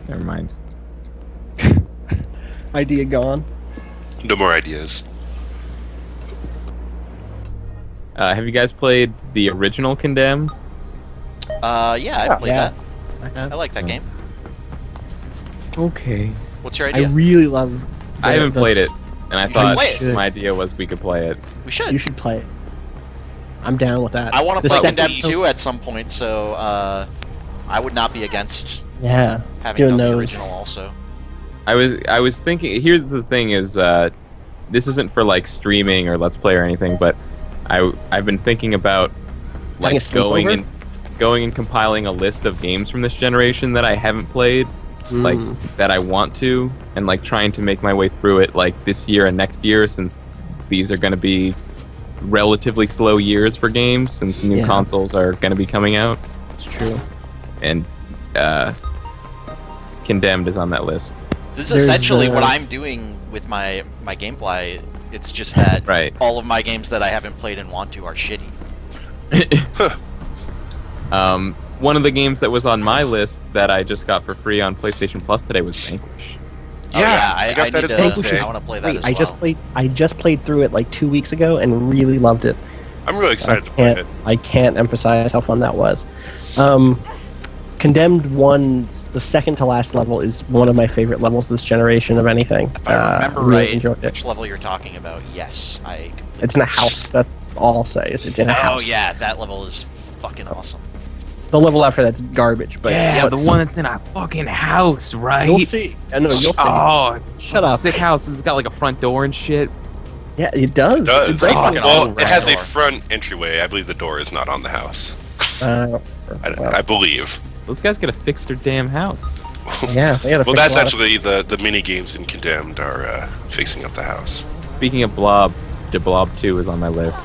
[SPEAKER 3] Never mind.
[SPEAKER 1] Idea gone.
[SPEAKER 4] No more ideas.
[SPEAKER 3] Have you guys played the original Condemned?
[SPEAKER 2] Yeah, I played
[SPEAKER 1] Yeah.
[SPEAKER 2] that. I like that game.
[SPEAKER 3] Okay.
[SPEAKER 2] What's your
[SPEAKER 1] I
[SPEAKER 2] idea?
[SPEAKER 1] really love.
[SPEAKER 3] I haven't played it, and I thought
[SPEAKER 2] play it.
[SPEAKER 3] my idea was we could play it.
[SPEAKER 2] We should.
[SPEAKER 1] You should play it. I'm down with that.
[SPEAKER 2] I want to
[SPEAKER 1] The
[SPEAKER 2] play
[SPEAKER 1] second-
[SPEAKER 2] Condemned 2 at some point, so I would not be against
[SPEAKER 1] Yeah.
[SPEAKER 2] having
[SPEAKER 1] Doing
[SPEAKER 2] done the
[SPEAKER 1] those.
[SPEAKER 2] original also.
[SPEAKER 3] I was thinking. Here's the thing: is this isn't for like streaming or Let's Play or anything, but I've been thinking about
[SPEAKER 1] Having a
[SPEAKER 3] like
[SPEAKER 1] sleepover?
[SPEAKER 3] going and compiling a list of games from this generation that I haven't played, like
[SPEAKER 1] Mm.
[SPEAKER 3] that I want to, and like trying to make my way through it like this year and next year, since these are going to be relatively slow years for games since new
[SPEAKER 1] Yeah.
[SPEAKER 3] consoles are going to be coming out,
[SPEAKER 1] It's true.
[SPEAKER 3] and Condemned is on that list.
[SPEAKER 2] This is
[SPEAKER 1] There's
[SPEAKER 2] essentially
[SPEAKER 1] the-
[SPEAKER 2] what I'm doing with my GameFly. It's just that
[SPEAKER 3] Right.
[SPEAKER 2] all of my games that I haven't played and want to are shitty.
[SPEAKER 3] One of the games that was on my list that I just got for free on PlayStation Plus today was Vanquish.
[SPEAKER 2] Oh, yeah, I
[SPEAKER 4] got that
[SPEAKER 2] need
[SPEAKER 4] as
[SPEAKER 2] to-
[SPEAKER 4] well
[SPEAKER 1] Vanquish
[SPEAKER 4] today.
[SPEAKER 1] is
[SPEAKER 2] I want to play that
[SPEAKER 1] Wait,
[SPEAKER 2] as
[SPEAKER 1] I
[SPEAKER 2] well.
[SPEAKER 1] just played through it like 2 weeks ago and really loved it.
[SPEAKER 4] I'm really excited to play it.
[SPEAKER 1] I can't emphasize how fun that was. Condemned 1's the second to last level is one of my favorite levels this generation of anything.
[SPEAKER 2] If I remember
[SPEAKER 1] really
[SPEAKER 2] right,
[SPEAKER 1] enjoyed it.
[SPEAKER 2] which level you're talking about, yes, I completely
[SPEAKER 1] It's in a house. That's all I'll say. Is it's in a
[SPEAKER 2] Oh
[SPEAKER 1] house.
[SPEAKER 2] yeah, that level is fucking awesome.
[SPEAKER 1] The level after that's garbage, but
[SPEAKER 3] Yeah,
[SPEAKER 1] but
[SPEAKER 3] the one that's in a fucking house, right?
[SPEAKER 1] you'll see. I know you'll see.
[SPEAKER 3] Oh,
[SPEAKER 1] Shut up.
[SPEAKER 3] sick house. It's got like a front door and shit.
[SPEAKER 1] Yeah, it does.
[SPEAKER 4] It does.
[SPEAKER 1] breaks
[SPEAKER 2] fucking
[SPEAKER 1] it.
[SPEAKER 2] awesome.
[SPEAKER 4] Well, it has a
[SPEAKER 2] Door.
[SPEAKER 4] front entryway. I believe the door is not on the house.
[SPEAKER 1] Uh,
[SPEAKER 4] I believe.
[SPEAKER 3] Those guys gotta fix their damn house.
[SPEAKER 1] yeah, they gotta
[SPEAKER 4] Well,
[SPEAKER 1] fix
[SPEAKER 4] that's
[SPEAKER 1] a lot of-
[SPEAKER 4] actually the mini games in Condemned are fixing up the house.
[SPEAKER 3] Speaking of Blob, the Blob 2 is on my list.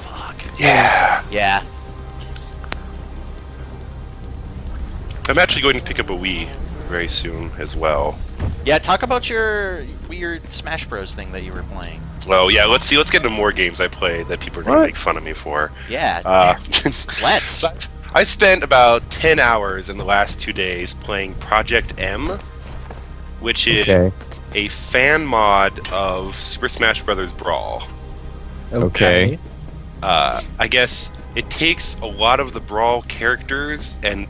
[SPEAKER 4] Yeah.
[SPEAKER 2] Yeah.
[SPEAKER 4] I'm actually going to pick up a Wii very soon as well.
[SPEAKER 2] Yeah, talk about your weird Smash Bros thing that you were playing.
[SPEAKER 4] Well, yeah, let's see. Let's get into more games I play that people are going to
[SPEAKER 1] What?
[SPEAKER 4] make fun of me for.
[SPEAKER 2] Yeah.
[SPEAKER 4] Uh, so I spent about 10 hours in the last 2 days playing Project M, which is
[SPEAKER 3] Okay.
[SPEAKER 4] a fan mod of Super Smash Bros. Brawl.
[SPEAKER 3] Okay.
[SPEAKER 4] I guess it takes a lot of the Brawl characters and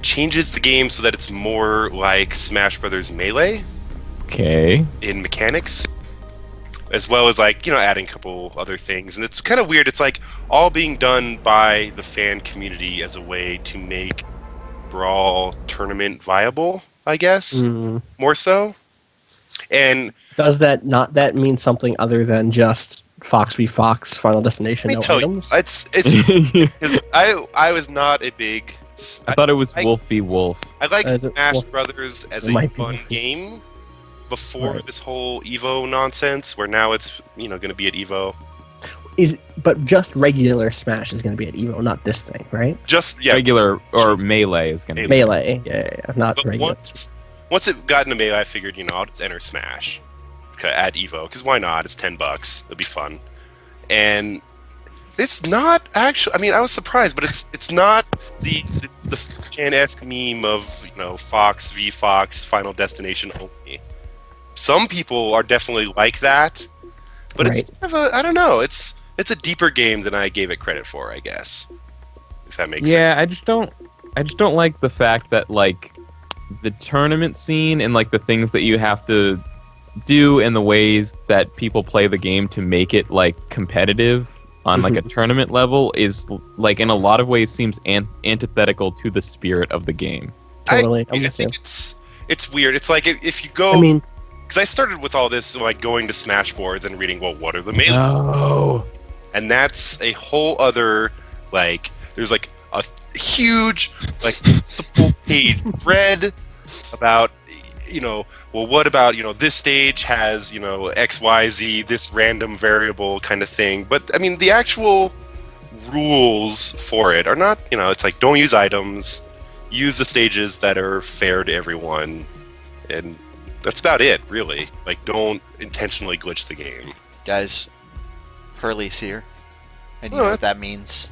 [SPEAKER 4] changes the game so that it's more like Smash Bros. Melee
[SPEAKER 3] Okay.
[SPEAKER 4] in mechanics, as well as like adding a couple other things. And it's kind of weird. It's like all being done by the fan community as a way to make Brawl tournament viable, I guess,
[SPEAKER 1] Mm.
[SPEAKER 4] more so. And
[SPEAKER 1] Does that mean something other than just Fox v Fox Final Destination?
[SPEAKER 4] let me
[SPEAKER 1] No
[SPEAKER 4] tell
[SPEAKER 1] items?
[SPEAKER 4] you, it's I was not a big.
[SPEAKER 3] I thought it was
[SPEAKER 4] I-
[SPEAKER 3] Wolf v Wolf.
[SPEAKER 4] I like
[SPEAKER 1] Is it-
[SPEAKER 4] Smash
[SPEAKER 1] well,
[SPEAKER 4] Brothers as
[SPEAKER 1] it
[SPEAKER 4] a
[SPEAKER 1] might be.
[SPEAKER 4] fun game before
[SPEAKER 1] Right.
[SPEAKER 4] this whole Evo nonsense, where now it's going to be at Evo.
[SPEAKER 1] But just regular Smash is going to be at Evo, not this thing, right?
[SPEAKER 4] Just yeah,
[SPEAKER 3] Regular or Melee is gonna be.
[SPEAKER 1] Melee, yeah, not
[SPEAKER 4] but
[SPEAKER 1] regular.
[SPEAKER 4] once it got into Melee, I figured I'll just enter Smash at Evo because why not? It's $10. It'll be fun, and It's not actually. I mean, I was surprised, but it's not the fan-esque meme of Fox v Fox Final Destination only. Some people are definitely like that, but it's kind of I don't know. It's a deeper game than I gave it credit for, I guess. If that makes sense.
[SPEAKER 3] Yeah, I just don't like the fact that like the tournament scene and like the things that you have to do and the ways that people play the game to make it like competitive on like a tournament level is like in a lot of ways seems antithetical to the spirit of the game.
[SPEAKER 1] Totally.
[SPEAKER 4] I think it's weird. It's like if you go.
[SPEAKER 1] I mean,
[SPEAKER 4] because I started with all this like going to Smashboards and reading, well, what are the melee?
[SPEAKER 3] Oh.
[SPEAKER 4] And that's a whole other like. There's like a huge like multiple page thread about well, what about this stage has XYZ, this random variable kind of thing. But I mean, the actual rules for it are not. It's like don't use items, use the stages that are fair to everyone, and that's about it, really. Like, don't intentionally glitch the game.
[SPEAKER 2] Guys, Hurley's here, and you
[SPEAKER 4] Oh,
[SPEAKER 2] know what that means.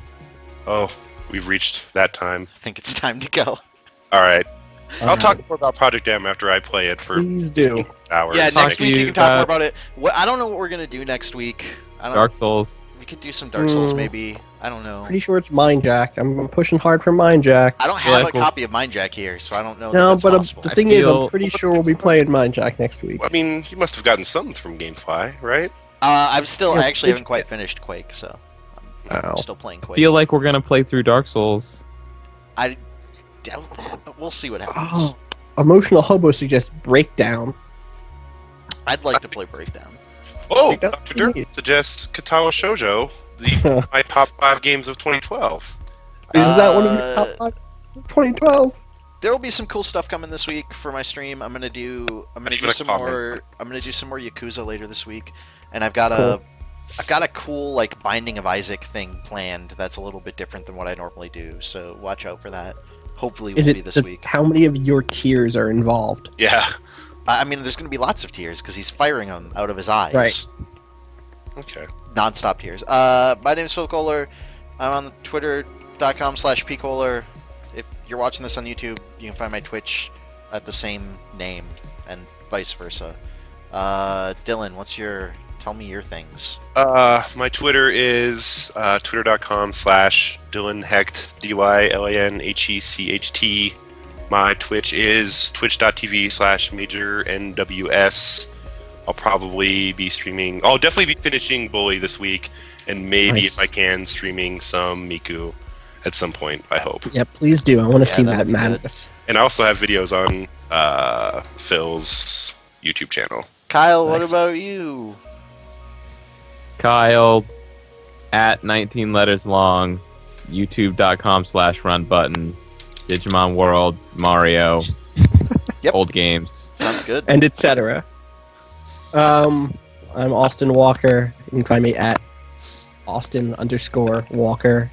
[SPEAKER 4] Oh, we've reached that time.
[SPEAKER 2] I think it's time to go.
[SPEAKER 4] All right. I'll
[SPEAKER 1] Alright.
[SPEAKER 4] talk more about Project M after I play it for
[SPEAKER 1] Please do.
[SPEAKER 4] hours.
[SPEAKER 2] Yeah,
[SPEAKER 3] Talk
[SPEAKER 2] next
[SPEAKER 3] to
[SPEAKER 2] week
[SPEAKER 3] you
[SPEAKER 2] you can talk more
[SPEAKER 3] about-
[SPEAKER 2] about it. I don't know what we're gonna do next week. I don't.
[SPEAKER 3] Dark Souls.
[SPEAKER 2] We could do some Dark Souls, maybe. I don't know.
[SPEAKER 1] Pretty sure it's Mind Jack. I'm pushing hard for Mind Jack.
[SPEAKER 2] I don't have a
[SPEAKER 3] Cool.
[SPEAKER 2] copy of Mind Jack here, so I don't know.
[SPEAKER 1] No,
[SPEAKER 2] that
[SPEAKER 1] but
[SPEAKER 2] that's possible.
[SPEAKER 1] the thing is, I'm
[SPEAKER 3] feel-
[SPEAKER 1] pretty sure we'll be playing Mind Jack next week.
[SPEAKER 4] I mean, you must have gotten something from GameFly, right?
[SPEAKER 2] I
[SPEAKER 1] Yeah,
[SPEAKER 2] actually haven't
[SPEAKER 1] Quake-
[SPEAKER 2] quite finished Quake, so I'm
[SPEAKER 1] Oh.
[SPEAKER 2] still playing Quake.
[SPEAKER 3] Feel like we're gonna play through Dark Souls.
[SPEAKER 2] I doubt that, but we'll see what happens.
[SPEAKER 1] Oh, Emotional Hobo suggests Breakdown.
[SPEAKER 2] I'd like to play Breakdown.
[SPEAKER 4] Oh,
[SPEAKER 1] Like that
[SPEAKER 4] Dr.
[SPEAKER 1] to me.
[SPEAKER 4] Dirt suggests Katawa Shoujo, my top 5 games of 2012.
[SPEAKER 1] Is that one of your top 5? 2012.
[SPEAKER 2] There will be some cool stuff coming this week for my stream. I'm gonna do
[SPEAKER 4] even a
[SPEAKER 2] some
[SPEAKER 4] comment.
[SPEAKER 2] more. I'm gonna do some more Yakuza later this week, and I've got a cool like Binding of Isaac thing planned. That's a little bit different than what I normally do. So watch out for that. Hopefully, will
[SPEAKER 1] Is
[SPEAKER 2] be
[SPEAKER 1] it
[SPEAKER 2] this
[SPEAKER 1] just
[SPEAKER 2] week.
[SPEAKER 1] how many of your tiers are involved?
[SPEAKER 4] Yeah.
[SPEAKER 2] I mean, there's gonna be lots of tears because he's firing them out of his eyes.
[SPEAKER 1] Right.
[SPEAKER 4] Okay.
[SPEAKER 2] Non-stop tears. My name is Phil Kohler. I'm on twitter.com/pkohler. If you're watching this on YouTube, you can find my Twitch at the same name, and vice versa. Dylan, tell me your things.
[SPEAKER 4] My Twitter is twitter.com/DylanHecht, DYLANHECHT. My Twitch is twitch.tv/MajorNWS. I'll probably be streaming. I'll definitely be finishing Bully this week, and maybe
[SPEAKER 1] Nice.
[SPEAKER 4] if I can, streaming some Miku at some point. I hope.
[SPEAKER 1] Yeah, please do. I want to
[SPEAKER 2] Yeah,
[SPEAKER 1] see
[SPEAKER 2] that'd
[SPEAKER 1] that
[SPEAKER 2] be good.
[SPEAKER 1] madness.
[SPEAKER 4] And I also have videos on Phil's YouTube channel.
[SPEAKER 2] Kyle, what
[SPEAKER 1] Nice.
[SPEAKER 2] about you?
[SPEAKER 3] Kyle at 19 letters long, youtube.com/runbutton, Digimon World, Mario,
[SPEAKER 2] Yep.
[SPEAKER 3] old games.
[SPEAKER 2] Sounds good.
[SPEAKER 1] And etc. I'm Austin Walker. You can find me at Austin_Walker,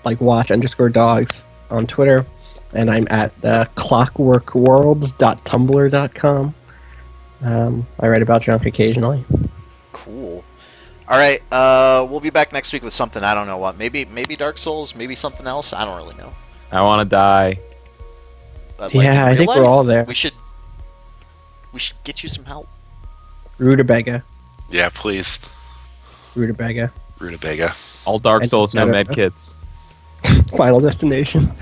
[SPEAKER 1] like watch_dogs on Twitter. And I'm at clockworkworlds.tumblr.com. I write about junk occasionally.
[SPEAKER 2] Cool. All right. We'll be back next week with something. I don't know what. Maybe Dark Souls. Maybe something else. I don't really know.
[SPEAKER 3] I want to die.
[SPEAKER 2] But, like,
[SPEAKER 1] Yeah,
[SPEAKER 2] in
[SPEAKER 1] I
[SPEAKER 2] real
[SPEAKER 1] think we're
[SPEAKER 2] life,
[SPEAKER 1] all there.
[SPEAKER 2] We should get you some help.
[SPEAKER 1] Rutabaga.
[SPEAKER 4] Yeah, please.
[SPEAKER 1] Rutabaga.
[SPEAKER 4] Rutabaga.
[SPEAKER 3] All Dark
[SPEAKER 1] And
[SPEAKER 3] Souls, no
[SPEAKER 1] etc.
[SPEAKER 3] med kits.
[SPEAKER 1] Final Destination.